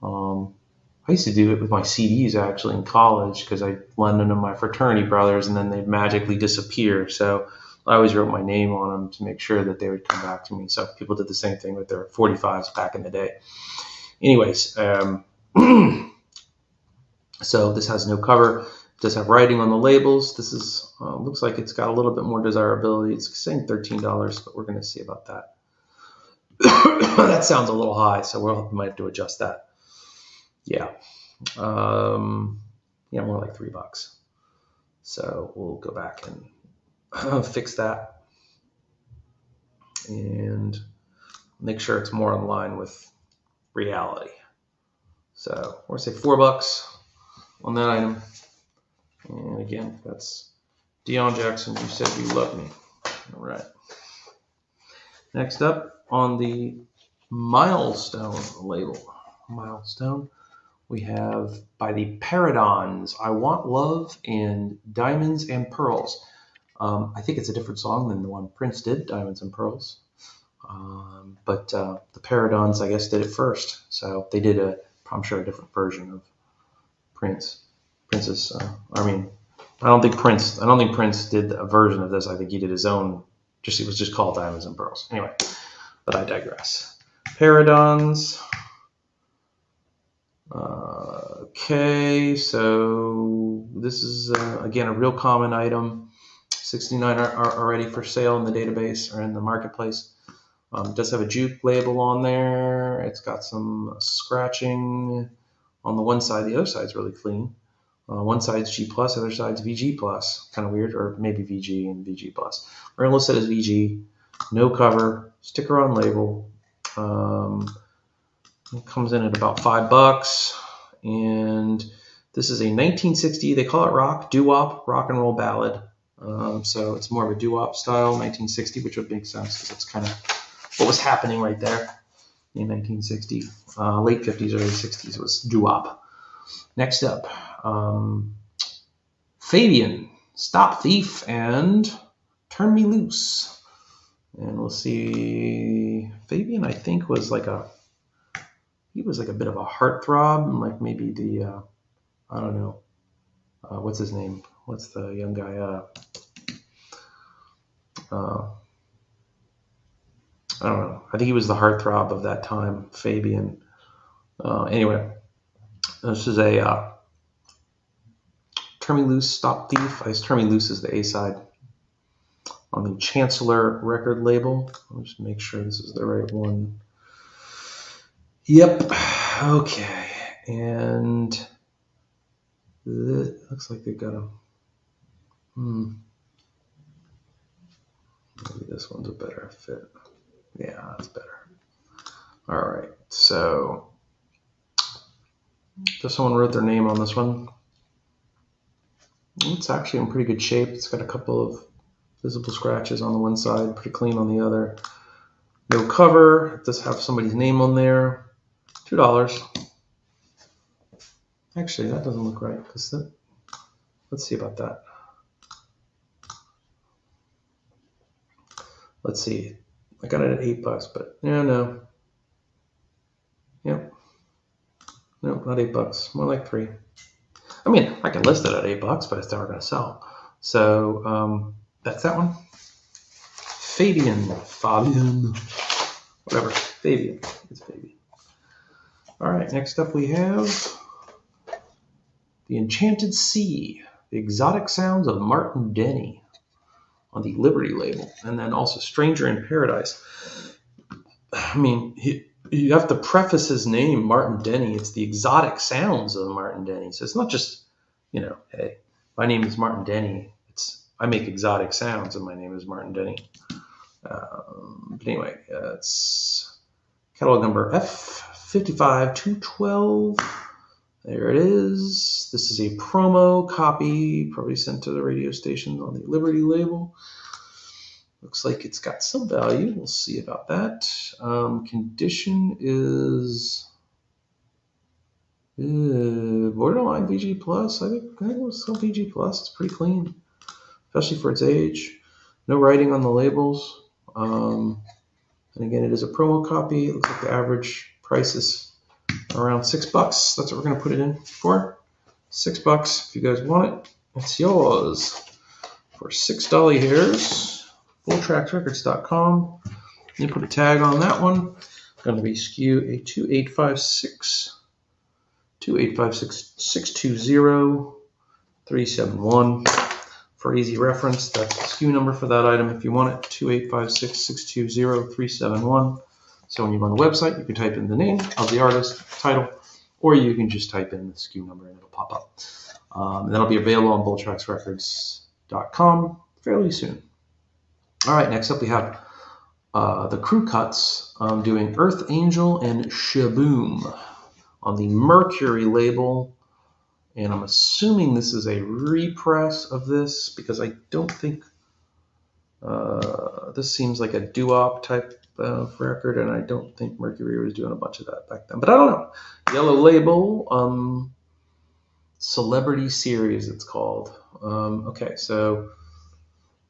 I used to do it with my CDs actually in college because I lent them to my fraternity brothers and then they'd magically disappear. So I always wrote my name on them to make sure that they would come back to me. So people did the same thing with their 45s back in the day. Anyways, so this has no cover. It does have writing on the labels. This is looks like it's got a little bit more desirability. It's saying $13, but we're going to see about that. That sounds a little high, so we might have to adjust that. Yeah. More like $3. So we'll go back and fix that and make sure it's more in line with reality. So we're going to say $4 on that item. And again, that's Dion Jackson. You said you love me. All right. Next up on the Milestone label. Milestone. We have by the Paradons, I Want Love and Diamonds and Pearls. I think it's a different song than the one Prince did, Diamonds and Pearls. But the Paradons, I guess, did it first. So they did I'm sure, a different version of Prince. I don't think Prince did a version of this. I think he did his own. It was just called Diamonds and Pearls. Anyway, but I digress. Paradons. Okay, so this is again a real common item. 69 are already for sale in the database or in the marketplace. It does have a juke label on there. It's got some scratching on the one side. The other side's really clean. One side's G+, the other side's VG+. Kind of weird, or maybe VG and VG+. We're going to list it as VG. No cover. Sticker on label. It comes in at about $5. And this is a 1960, they call it rock, doo-wop, rock and roll ballad. So it's more of a doo-wop style, 1960, which would make sense because that's kind of what was happening right there in 1960. Late 50s, early 60s was doo-wop. Next up, Fabian, Stop Thief, and Turn Me Loose. And we'll see, Fabian, I think, was like a bit of a heartthrob, like maybe the, I don't know, what's his name? What's the young guy? I don't know. I think he was the heartthrob of that time, Fabian. Anyway, this is a Turn Me Loose, Stop Thief. I guess Turn Me Loose is the A side on the Chancellor record label. I'll just make sure this is the right one. Yep. Okay. And it looks like they've got a. Maybe this one's a better fit. Yeah, that's better. All right. So, just someone wrote their name on this one. It's actually in pretty good shape. It's got a couple of visible scratches on the one side, pretty clean on the other. No cover. It does have somebody's name on there. $2. Actually, that doesn't look right. Let's see about that. Let's see. I got it at $8, but no. Yep. No, not $8. More like $3. I mean, I can list it at $8, but it's never going to sell. So that's that one. Fabian, whatever, Fabian, it's Fabian. All right, next up we have The Enchanted Sea, The Exotic Sounds of Martin Denny on the Liberty label, and then also Stranger in Paradise. I mean, you have to preface his name, Martin Denny. It's the exotic sounds of Martin Denny. So it's not just, hey, my name is Martin Denny. I make exotic sounds, and my name is Martin Denny. But anyway, it's catalog number F55212. There it is. This is a promo copy, probably sent to the radio stations on the Liberty label. Looks like it's got some value. We'll see about that. Condition is borderline VG plus. I think it was some VG plus. It's pretty clean, especially for its age. No writing on the labels. And again, it is a promo copy. It looks like the average price is around $6. That's what we're going to put it in for. $6. If you guys want it, it's yours for $6 hairs. FullTracksRecords.com. You put a tag on that one. Going to be SKU a 2856620-371. For easy reference, that's the SKU number for that item if you want it, 2856620-371. So when you go on the website, you can type in the name of the artist, title, or you can just type in the SKU number and it'll pop up. And that'll be available on BullTracksRecords.com fairly soon. All right, next up we have the Crew Cuts doing Earth Angel and Shaboom on the Mercury label. And I'm assuming this is a repress of this because I don't think this seems like a doo-wop type of record, and I don't think Mercury was doing a bunch of that back then. But I don't know. Yellow label, Celebrity Series it's called. Okay, so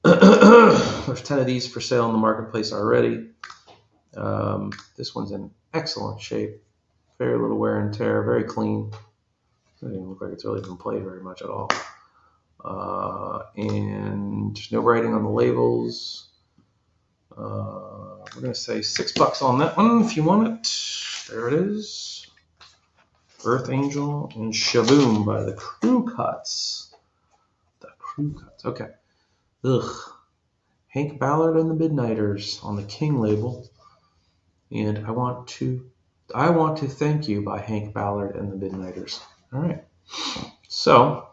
there's 10 of these for sale in the marketplace already. This one's in excellent shape. Very little wear and tear, very clean. Doesn't even look like it's really been played very much at all. And no writing on the labels. We're going to say $6 on that one if you want it. There it is. Earth Angel and Shaboom by the Crew Cuts. The Crew Cuts. Okay. Ugh. Hank Ballard and the Midnighters on the King label. And I want to thank you by Hank Ballard and the Midnighters. All right. So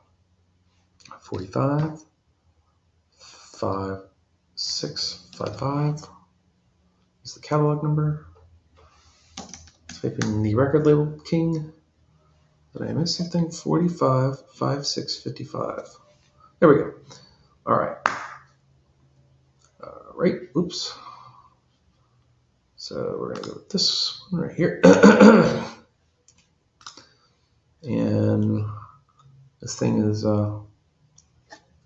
45, 5, 6, 5, 5 is the catalog number. Type in the record label King. Did I miss something? 45, 5, 6, 55. There we go. All right. Right. Oops. So we're going to go with this one right here. And this thing is got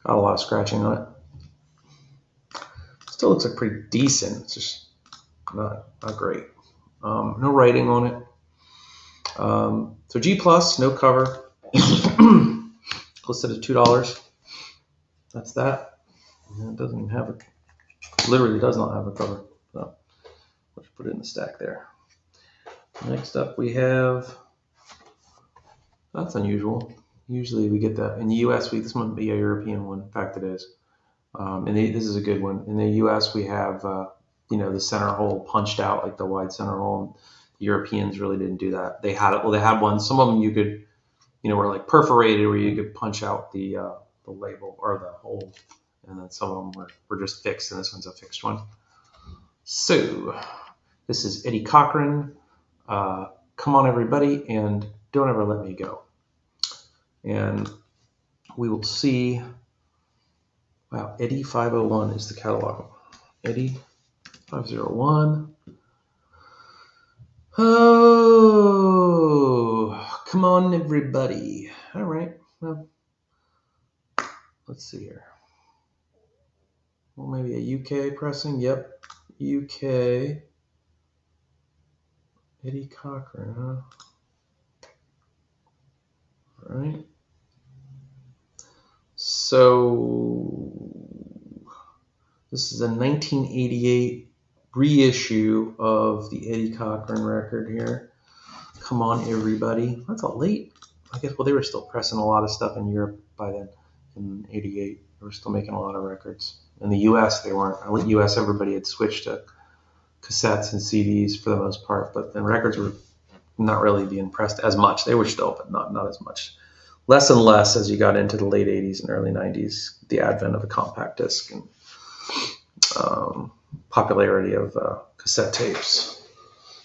a lot of scratching on it. Still looks like pretty decent. It's just not great. No writing on it. So G plus, no cover. Listed at $2. That's that. And it doesn't even have a. Literally does not have a cover. So let's put it in the stack there. Next up we have. That's unusual. Usually we get that in the U.S. This might be a European one. In fact, it is. This is a good one. In the U.S. we have the center hole punched out, like the wide center hole. The Europeans really didn't do that. They had it. Well, they had one. Some of them you could, were like perforated, where you could punch out the label or the hole, and then some of them were just fixed, and this one's a fixed one. So this is Eddie Cochran. Come on, everybody, and don't ever let me go. And we will see. Wow, Eddie 501 is the catalog. Eddie 501. Oh, come on, everybody. All right. Well, let's see here. Well, maybe a UK pressing. Yep. UK. Eddie Cochran, huh? All right. So So this is a 1988 reissue of the Eddie Cochran record here. Come on, everybody. That's a late. I guess, well, they were still pressing a lot of stuff in Europe by then. In '88, they were still making a lot of records. In the U.S., they weren't. In the U.S., everybody had switched to cassettes and CDs for the most part, but the records were not really being pressed as much. They were still, but not as much. Less and less as you got into the late 80s and early 90s, the advent of a compact disc and popularity of cassette tapes.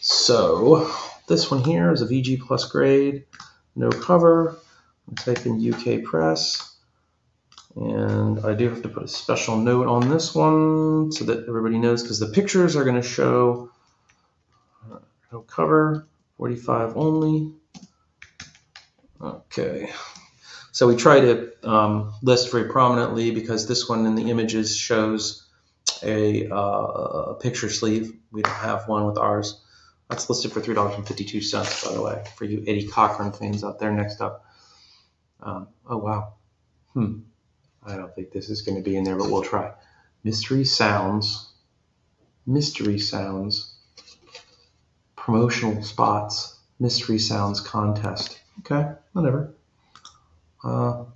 So this one here is a VG Plus grade, no cover. I'll type in UK press, and I do have to put a special note on this one so that everybody knows, because the pictures are going to show no cover, 45 only. Okay. So we try to list very prominently, because this one in the images shows a picture sleeve. We don't have one with ours. That's listed for $3.52, by the way, for you Eddie Cochran fans out there. Next up. Oh, wow. I don't think this is going to be in there, but we'll try. Mystery Sounds, promotional spots, Mystery Sounds contest. Okay, whatever.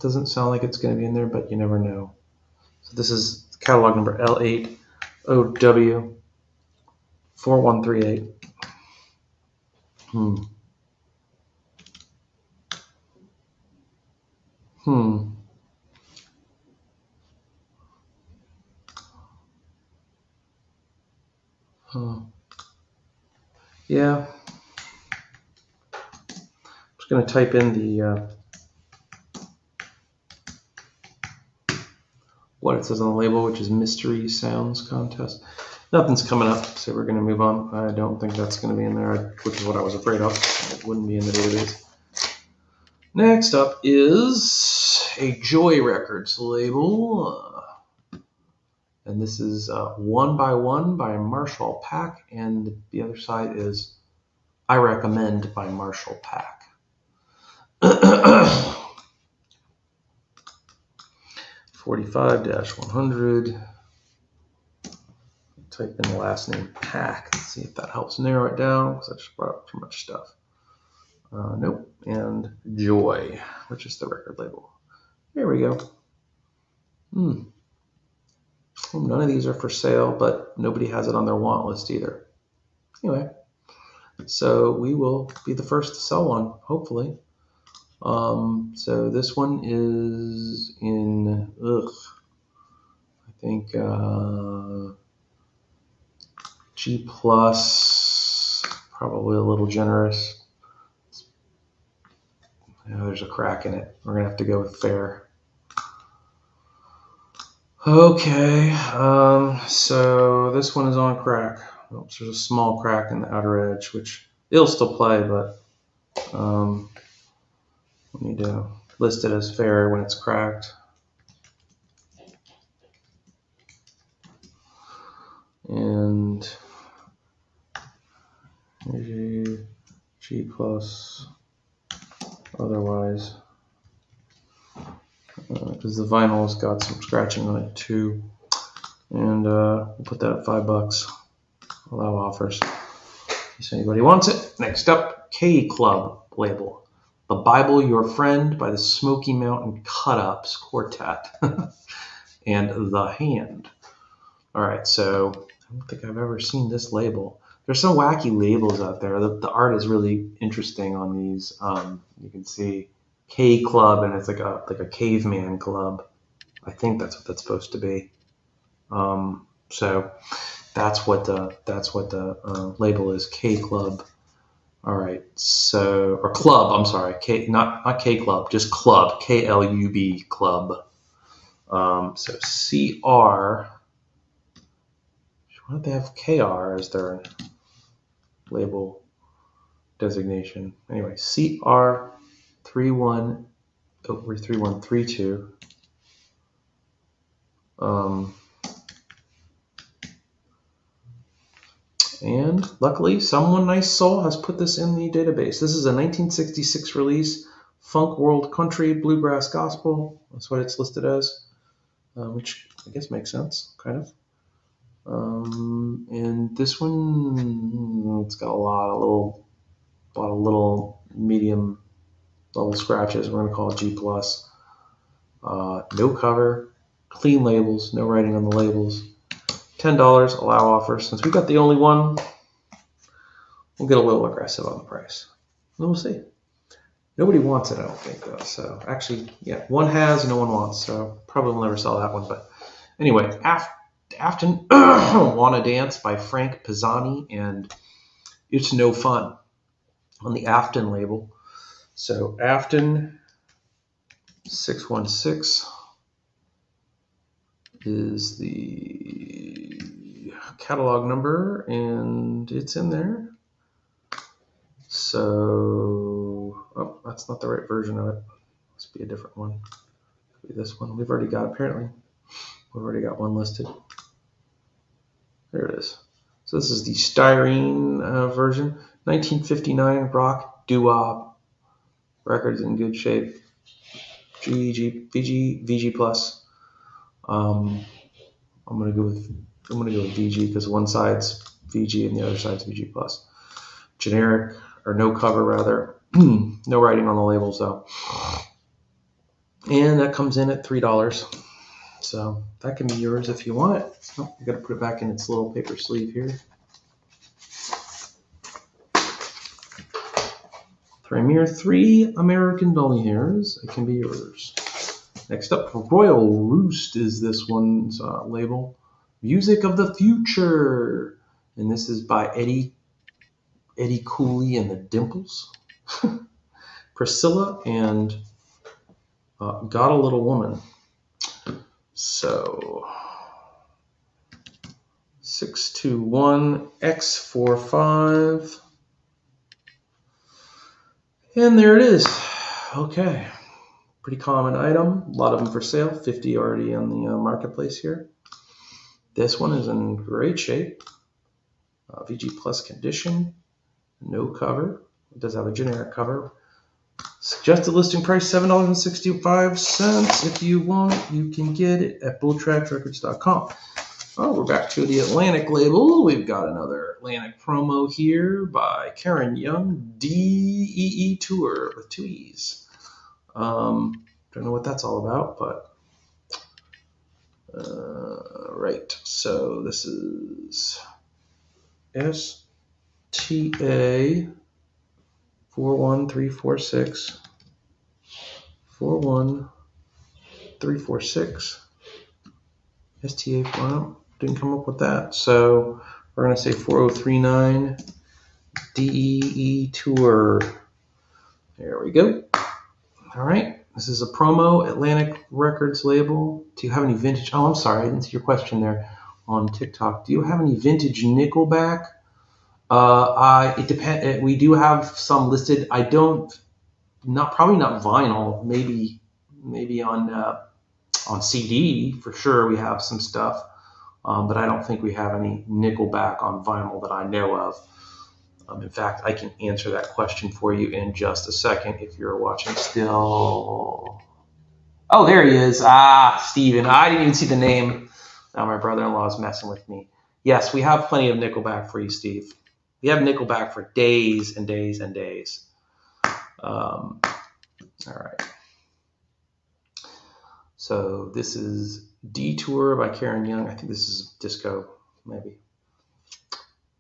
Doesn't sound like it's going to be in there, but you never know. So this is catalog number L8OW4138. Yeah. I'm just going to type in the what it says on the label, which is Mystery Sounds Contest. Nothing's coming up, so we're going to move on. I don't think that's going to be in there, which is what I was afraid of. It wouldn't be in the database. Next up is a Joy Records label. And this is One by One by Marshall Pack. And the other side is I Recommend by Marshall Pack. 45-100. Type in the last name Pack. Let's see if that helps narrow it down, because I just brought up too much stuff. Nope. And Joy, which is the record label. Here we go. Well, none of these are for sale, but nobody has it on their want list either. Anyway, so we will be the first to sell one, hopefully. So this one is in, I think, G+, probably a little generous. There's a crack in it. We're going to have to go with fair. Okay, so this one is on crack. Oops, there's a small crack in the outer edge, which it'll still play, but we need to list it as fair when it's cracked. And G plus otherwise, because the vinyl's got some scratching on it too. And we'll put that at $5. Allow offers in case anybody wants it. Next up, K Club label. The Bible Your Friend by the Smoky Mountain Cut-Ups Quartet. And The Hand. All right, so I don't think I've ever seen this label. There's some wacky labels out there. The art is really interesting on these. You can see K Club, and it's like a caveman club. I think that's what that's supposed to be. So that's what the label is, K Club. All right, so, or club, I'm sorry, not K Club, just club, KLUB club. So CR, why don't they have KR as their label designation? Anyway, CR3132. And luckily, someone nice soul has put this in the database. This is a 1966 release, Funk World Country Bluegrass Gospel. That's what it's listed as, which I guess makes sense, kind of. And this one, it's got a lot of little medium level scratches. We're gonna call it G+. No cover, clean labels, no writing on the labels. $10 allow offer. Since we got the only one, we'll get a little aggressive on the price. And we'll see. Nobody wants it, I don't think, though. So actually, yeah, one has, no one wants. So probably will never sell that one. But anyway, Afton Wanna Dance by Frank Pisani, and It's No Fun on the Afton label. So Afton 616 is the catalog number, and it's in there. So, oh, that's not the right version of it. Must be a different one. Could be this one. We've already got one listed. There it is. So this is the styrene version. 1959 rock doo-wop. Record's in good shape. VG plus. I'm gonna go with VG because one side's VG and the other side's VG plus. Generic, or no cover rather. No writing on the labels though. And that comes in at $3. So that can be yours if you want it. Oh, you got to put it back in its little paper sleeve here. Premier 3 American Dolly Hairs. It can be yours. Next up, Royal Roost is this one's label. Music of the Future. And this is by Eddie Cooley and the Dimples. Priscilla and Got a Little Woman. So 621X45. And there it is. Okay. Pretty common item. A lot of them for sale. 50 already on the marketplace here. This one is in great shape. VG Plus condition. No cover. It does have a generic cover. Suggested listing price $7.65. If you want, you can get it at bulltracksrecords.com. Oh, we're back to the Atlantic label. We've got another Atlantic promo here by Karen Young, DEE Tour with 2 E's. Don't know what that's all about, but right. So this is STA 41346. 41346. STA 4, didn't come up with that. So we're going to say 4039 DEE Tour. There we go. All right. This is a promo Atlantic Records label. Do you have any vintage? Oh, I'm sorry. I didn't see your question there on TikTok. Do you have any vintage Nickelback? It depends. We do have some listed. I don't. Probably not vinyl. Maybe on CD for sure. We have some stuff, but I don't think we have any Nickelback on vinyl that I know of. In fact, I can answer that question for you in just a second if you're watching still. Oh, there he is. Steven. I didn't even see the name. Now my brother-in-law is messing with me. Yes, we have plenty of Nickelback for you, Steve. We have Nickelback for days and days and days. All right. So this is Detour by Karen Young. I think this is disco, maybe.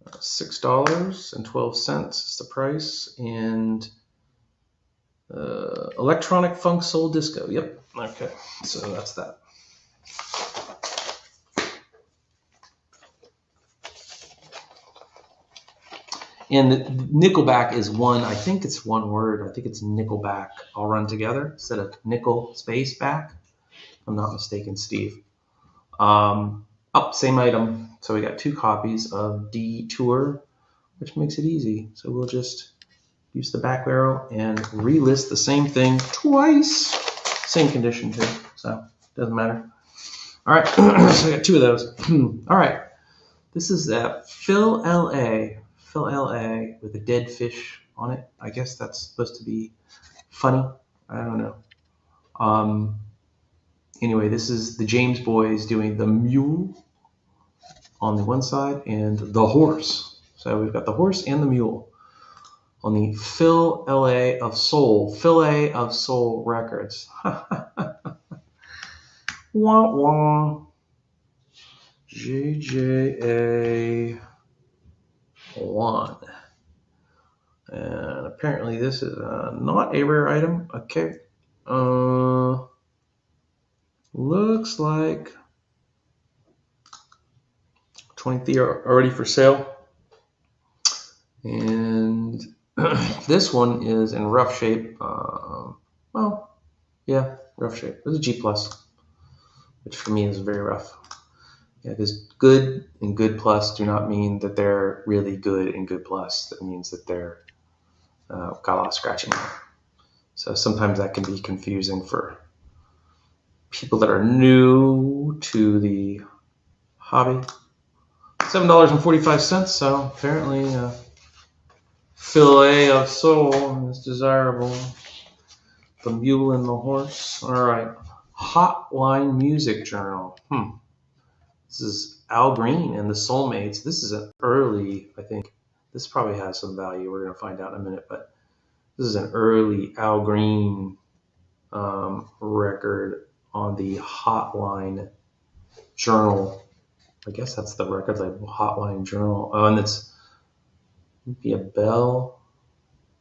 $6.12 is the price. And electronic funk soul disco. Yep. Okay. So that's that. And the Nickelback is one, I think it's one word. I think it's Nickelback all run together instead of nickel space back. If I'm not mistaken, Steve. Same item. So we got 2 copies of Detour, which makes it easy. So we'll just use the back arrow and relist the same thing twice. Same condition too, so it doesn't matter. All right, so I got 2 of those. All right, this is Phil LA with a dead fish on it. I guess that's supposed to be funny. I don't know. Anyway, this is the James Boys doing the mule on the one side and the horse. So we've got the horse and the mule on the Phil L.A. of Soul Records. Wah wah. JJA 1. And apparently this is not a rare item. Okay. Looks like 23 are already for sale. And this one is in rough shape. Well, yeah, rough shape. It's a G+, which for me is very rough. Yeah, because good and good plus do not mean that they're really good and good plus. That means that they're got a lot of scratching. So sometimes that can be confusing for people that are new to the hobby. $7.45. So apparently, fillet of soul is desirable. The mule and the horse. All right. Hotline Music Journal. This is Al Green and the Soulmates. This is an early, I think, this probably has some value. We're going to find out in a minute, but this is an early Al Green record on the Hotline Journal. I guess that's the record label, Hotline Journal. Oh, and it's via Bell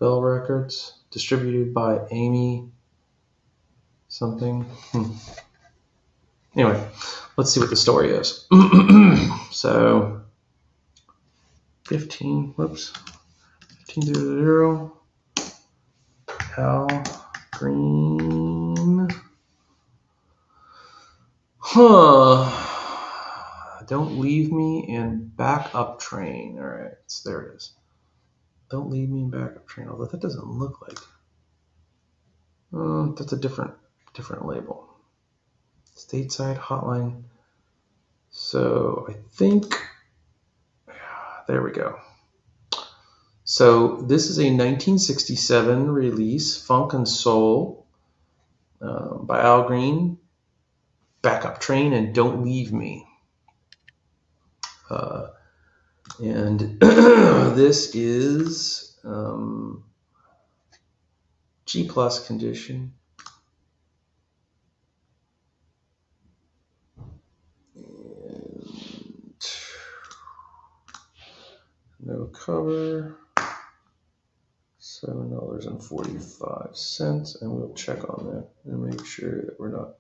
Records, distributed by Amy something. Anyway, let's see what the story is. So 1500, Al Green. Don't Leave Me and Backup Train. All right, so there it is. Don't Leave Me and Backup Train. Although that doesn't look like. That's a different label. Stateside Hotline. So I think there we go. So this is a 1967 release, Funk and Soul, by Al Green, Backup Train, and Don't Leave Me. And this is G+ condition. And no cover. $7.45, and we'll check on that and make sure that we're not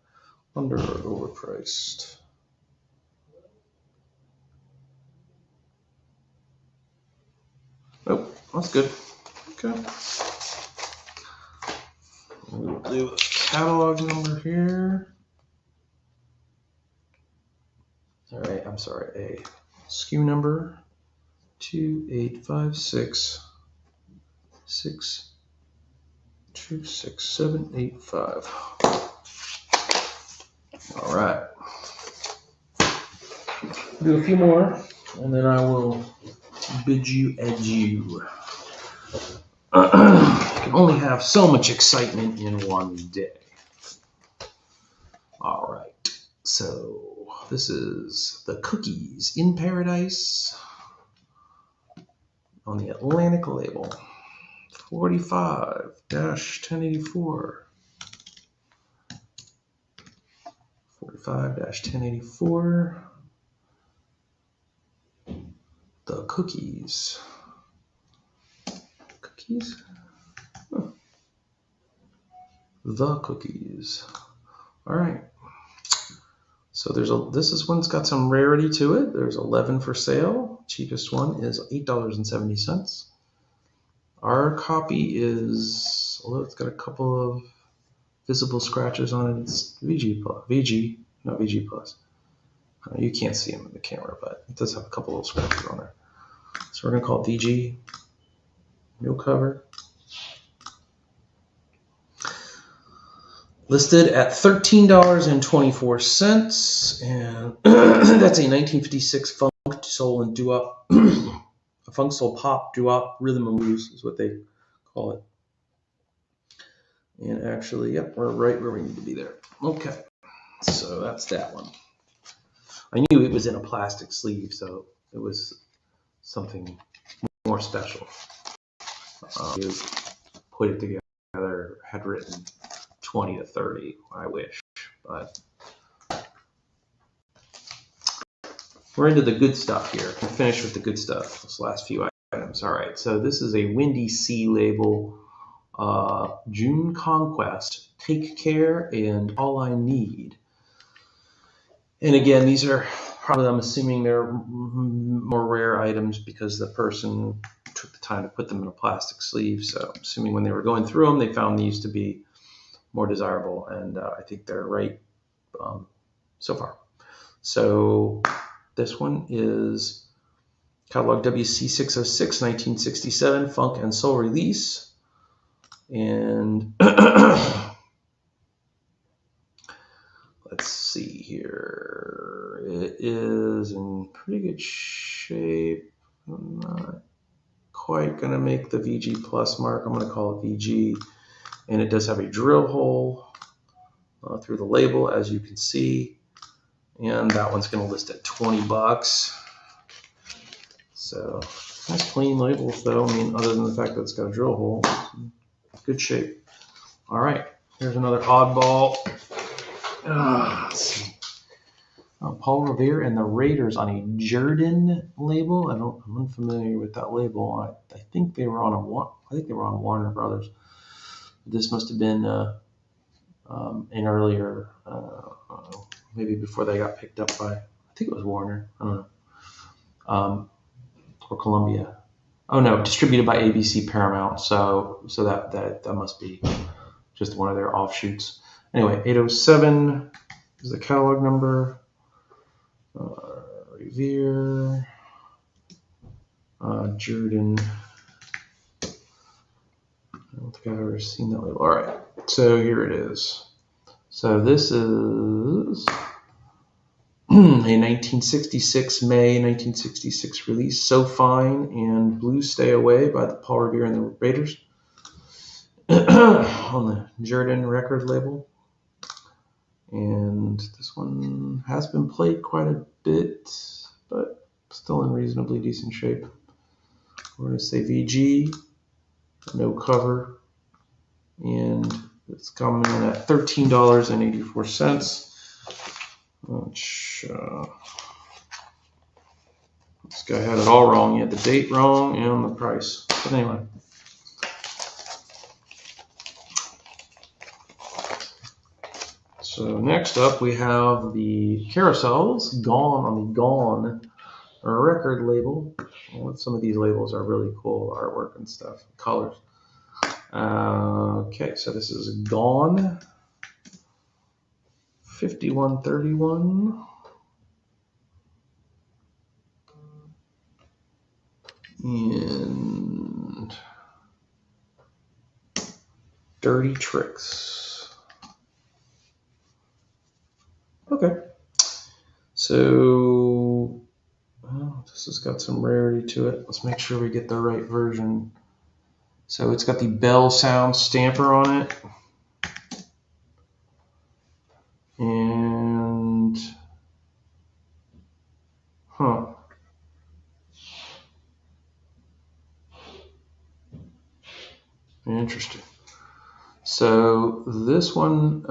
under or overpriced. Oh, that's good. Okay. We'll do a catalog number here. All right, I'm sorry, a SKU number 28566226785. All right. Do a few more, and then I will bid you adieu. You can only have so much excitement in one day. All right. So this is the Cookies in Paradise on the Atlantic label. 45-1084. 45-1084. The Cookies. Cookies? Huh. The Cookies. All right. So this is one's got some rarity to it. There's 11 for sale. Cheapest one is $8.70. Our copy is, although it's got a couple of visible scratches on it, it's VG+. You can't see them in the camera, but it does have a couple of scratches on there. So we're going to call it VG. No cover. Listed at $13.24, and that's a 1956 funk soul and doo-wop, a funk soul pop doo-wop rhythm and blues is what they call it. And actually, yep, we're right where we need to be there. Okay, so that's that one. I knew it was in a plastic sleeve, so it was something more special. You put it together, had written 20 to 30, I wish, but we're into the good stuff here. We'll finish with the good stuff, this last few items. All right, so this is a Windy Sea label, June Conquest, Take Care and All I Need. And again, these are probably, I'm assuming they're more rare items because the person took the time to put them in a plastic sleeve. So I'm assuming when they were going through them, they found these to be more desirable. And I think they're right so far. So this one is catalog WC606, 1967, Funk and Soul release. And let's see here. It is in pretty good shape. I'm not quite going to make the VG plus mark. I'm going to call it VG. And it does have a drill hole through the label, as you can see. And that one's going to list at 20 bucks. So nice clean labels, though. I mean, other than the fact that it's got a drill hole, good shape. All right, here's another oddball. Let's see. Paul Revere and the Raiders on a Jordan label. I'm unfamiliar with that label. I think they were on Warner Brothers. This must have been an earlier, maybe before they got picked up by, I think it was Warner. I don't know, or Columbia. Oh no, distributed by ABC Paramount. So that must be just one of their offshoots. Anyway, 807 is the catalog number. Revere, Jordan. I don't think I've ever seen that label. All right, so here it is. So this is a 1966, May 1966 release, So Fine and Blue Stay Away by the Paul Revere and the Raiders on the Jordan record label. And this one has been played quite a bit, but still in reasonably decent shape. We're going to say VG, no cover, and it's coming in at $13.84, which this guy had it all wrong. He had the date wrong and the price. But anyway. So next up we have the Carousels, Gone on the Gone record label. Well, some of these labels are really cool, artwork and stuff, colors. Okay, so this is Gone, 5131. And Dirty Tricks. Okay, so this has got some rarity to it. Let's make sure we get the right version. So it's got the Bell Sound stamper on it. And, interesting. So this one,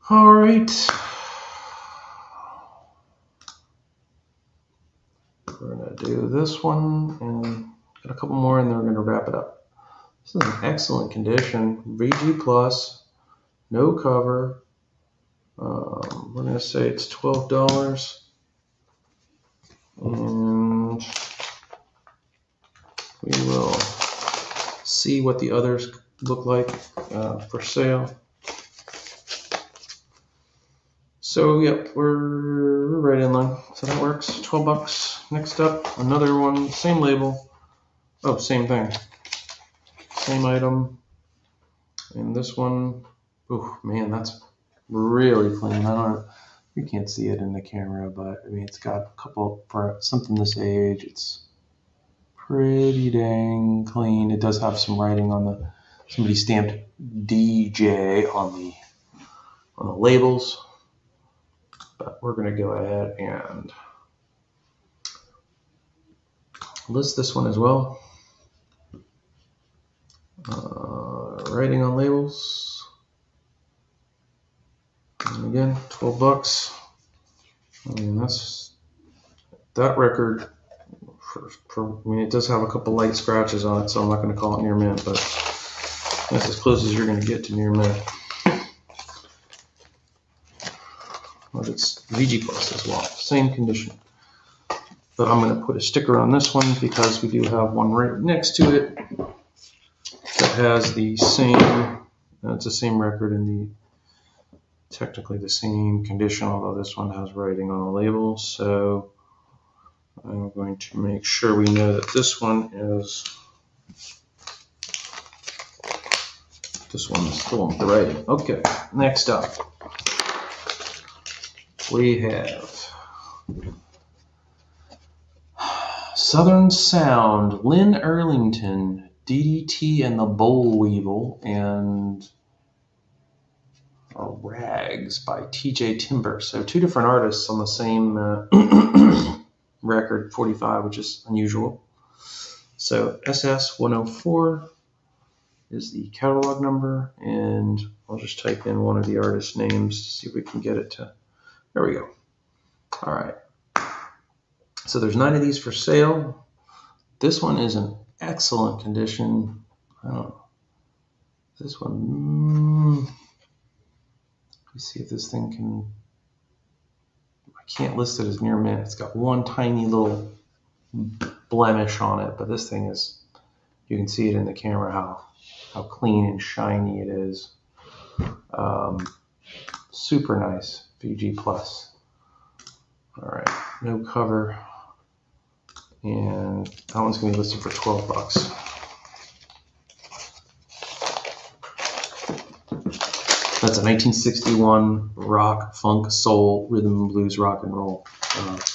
all right. We're going to do this one and get a couple more, and then we're going to wrap it up. This is in excellent condition. VG Plus, no cover. We're going to say it's $12. And we will see what the others look like for sale. So yep, we're right in line. So that works. 12 bucks. Next up, another one, same label. Oh, same thing. Same item. And this one, oh man, that's really clean. I don't You can't see it in the camera, but I mean, it's got a couple, for something this age, it's pretty dang clean. It does have some writing on the, somebody stamped DJ on the labels, but we're going to go ahead and list this one as well. Writing on labels, and again, 12 bucks. I mean, that's that record. I mean, it does have a couple light scratches on it, so I'm not going to call it near mint, but that's as close as you're going to get to near mint. But it's VG Plus as well, same condition. But I'm going to put a sticker on this one because we do have one right next to it that has the same, it's the same record in the, technically the same condition, although this one has writing on the label. So I'm going to make sure we know that this one is the one with the writing. Okay, next up we have Southern Sound, Lynn Erlington, DDT and the Boll Weevil, and Rags by TJ Timber. So two different artists on the same record, 45, which is unusual. So SS 104 is the catalog number, and I'll just type in one of the artist names to see if we can get it to, there we go. All right. So there's 9 of these for sale. This one is in excellent condition. I don't know. This one, let's see if this thing can, I can't list it as near mint. It's got one tiny little blemish on it, but this thing is, you can see it in the camera how clean and shiny it is. Super nice, VG Plus. All right, no cover. And that one's going to be listed for 12 bucks. That's a 1961 rock, funk, soul, rhythm, blues, rock and roll. That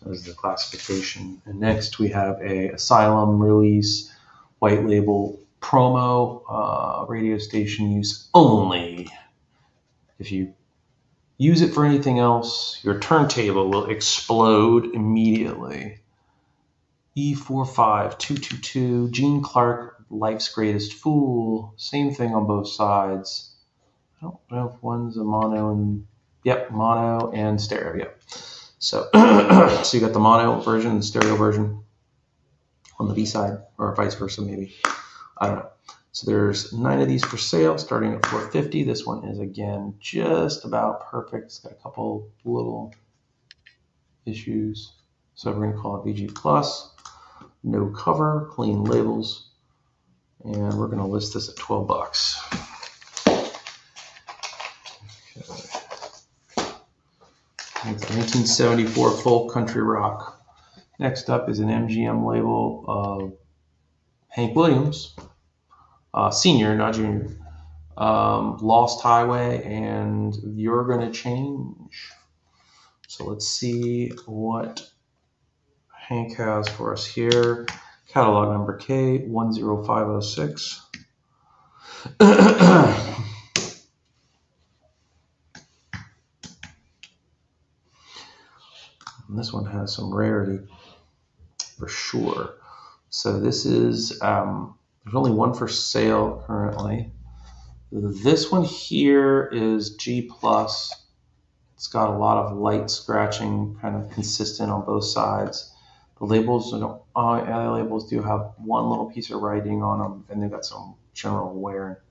is the classification. And next we have a Asylum release, white label promo, radio station use only. If you use it for anything else, your turntable will explode immediately. E45222, Gene Clark, Life's Greatest Fool. Same thing on both sides. I don't know if one's a mono and, yep, mono and stereo, yep. So, so you got the mono version and the stereo version on the B side, or vice versa maybe. I don't know. So there's 9 of these for sale, starting at $4.50. This one is, again, just about perfect. It's got a couple little issues. So we're going to call it VG Plus. No cover, clean labels, and we're going to list this at 12 bucks. Okay. It's 1974 folk country rock. Next up is an MGM label of Hank Williams, senior, not junior, Lost Highway, and You're Gonna Change. So let's see what Hank has for us here. Catalog number K10506. And this one has some rarity for sure. So this is, there's only one for sale currently. This one here is G+. It's got a lot of light scratching, kind of consistent on both sides. The labels, labels do have one little piece of writing on them, and they've got some general wear,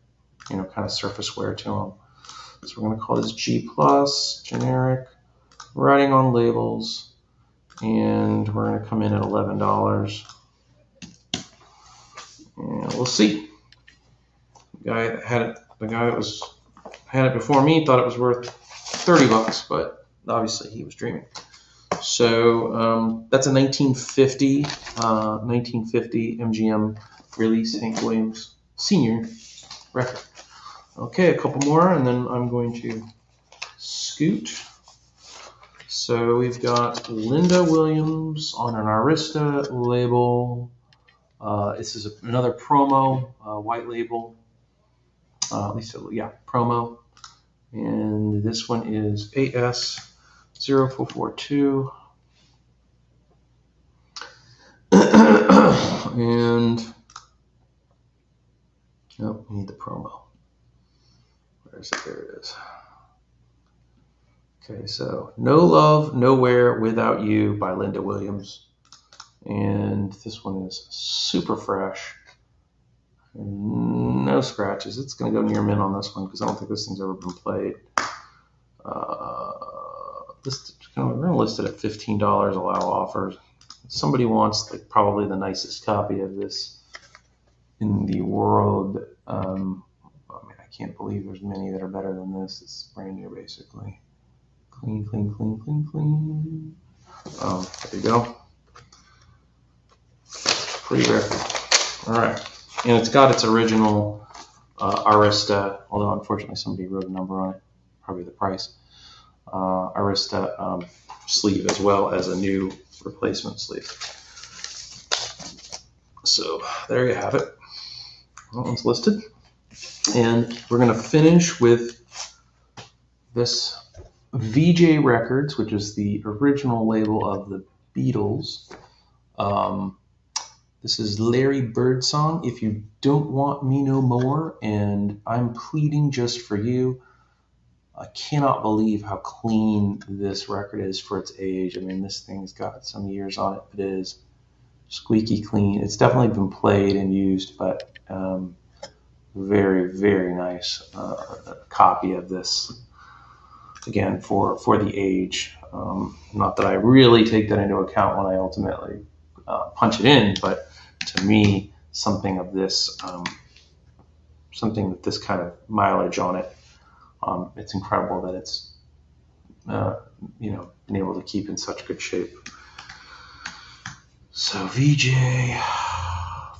kind of surface wear to them. So we're going to call this G+, generic, writing on labels, and we're going to come in at $11. And we'll see. The guy that had it before me thought it was worth 30 bucks, but obviously he was dreaming. So that's a 1950 MGM release, Hank Williams Senior record. Okay, a couple more, and then I'm going to scoot So we've got Linda Williams on an Arista label. This is another promo, white label. At least, yeah, promo. And this one is AS0442. And, oh, we need the promo. Where is it? There it is. Okay, so No Love, Nowhere Without You by Linda Williams. And this one is super fresh. No scratches. It's going to go near mint on this one because I don't think this thing's ever been played. We're going to list it at $15, allow offers. If somebody wants like probably the nicest copy of this in the world. I mean, I can't believe there's many that are better than this. It's brand new, basically. Clean, clean, clean, clean, clean. There you go. Pretty rare. All right. And it's got its original Arista, although unfortunately somebody wrote a number on it, probably the price. Arista sleeve as well as a new replacement sleeve. So there you have it. That one's listed. And we're going to finish with this VJ Records, which is the original label of the Beatles. This is Larry Birdsong, If You Don't Want Me No More, and I'm Pleading Just For You. I cannot believe how clean this record is for its age. I mean, this thing's got some years on it, but it is squeaky clean. It's definitely been played and used, but very, very nice copy of this. Again, for the age. Not that I really take that into account when I ultimately punch it in, but to me, something of this, something with this kind of mileage on it, it's incredible that it's been able to keep in such good shape. So VJ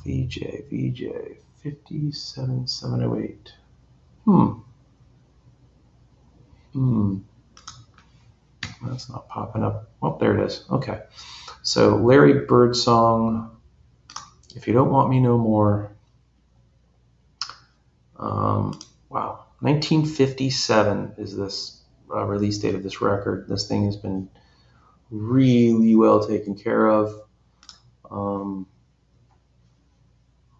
57708. That's not popping up. Oh, there it is. Okay. So Larry Birdsong, If You Don't Want Me No More. Wow. 1957 is this release date of this record. This thing has been really well taken care of.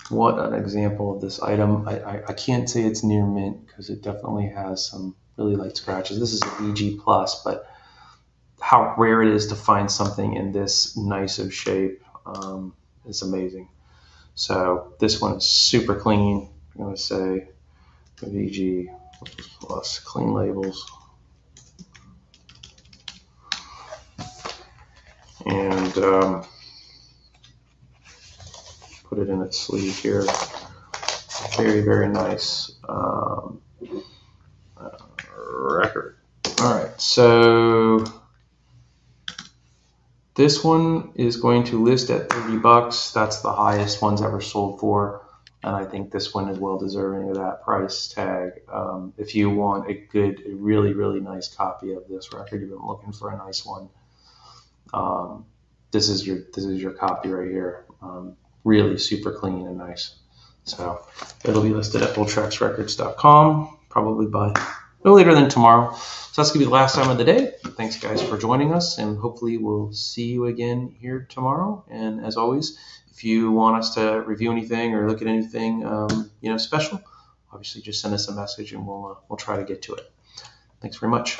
What an example of this item. I can't say it's near mint because it definitely has some really light scratches. This is a VG Plus, but how rare it is to find something in this nice of shape is amazing. So this one is super clean. I'm going to say VG Plus, clean labels. And put it in its sleeve here. Very, very nice record. All right, so this one is going to list at $30. That's the highest one's ever sold for, and I think this one is well deserving of that price tag. If you want a really, really nice copy of this record, you've been looking for a nice one. This is your copy right here. Really super clean and nice. So it'll be listed at fulltracksrecords.com probably by no later than tomorrow. So that's gonna be the last time of the day. Thanks guys for joining us, and hopefully we'll see you again here tomorrow. And as always, if you want us to review anything or look at anything special, obviously just send us a message and we'll try to get to it. Thanks very much.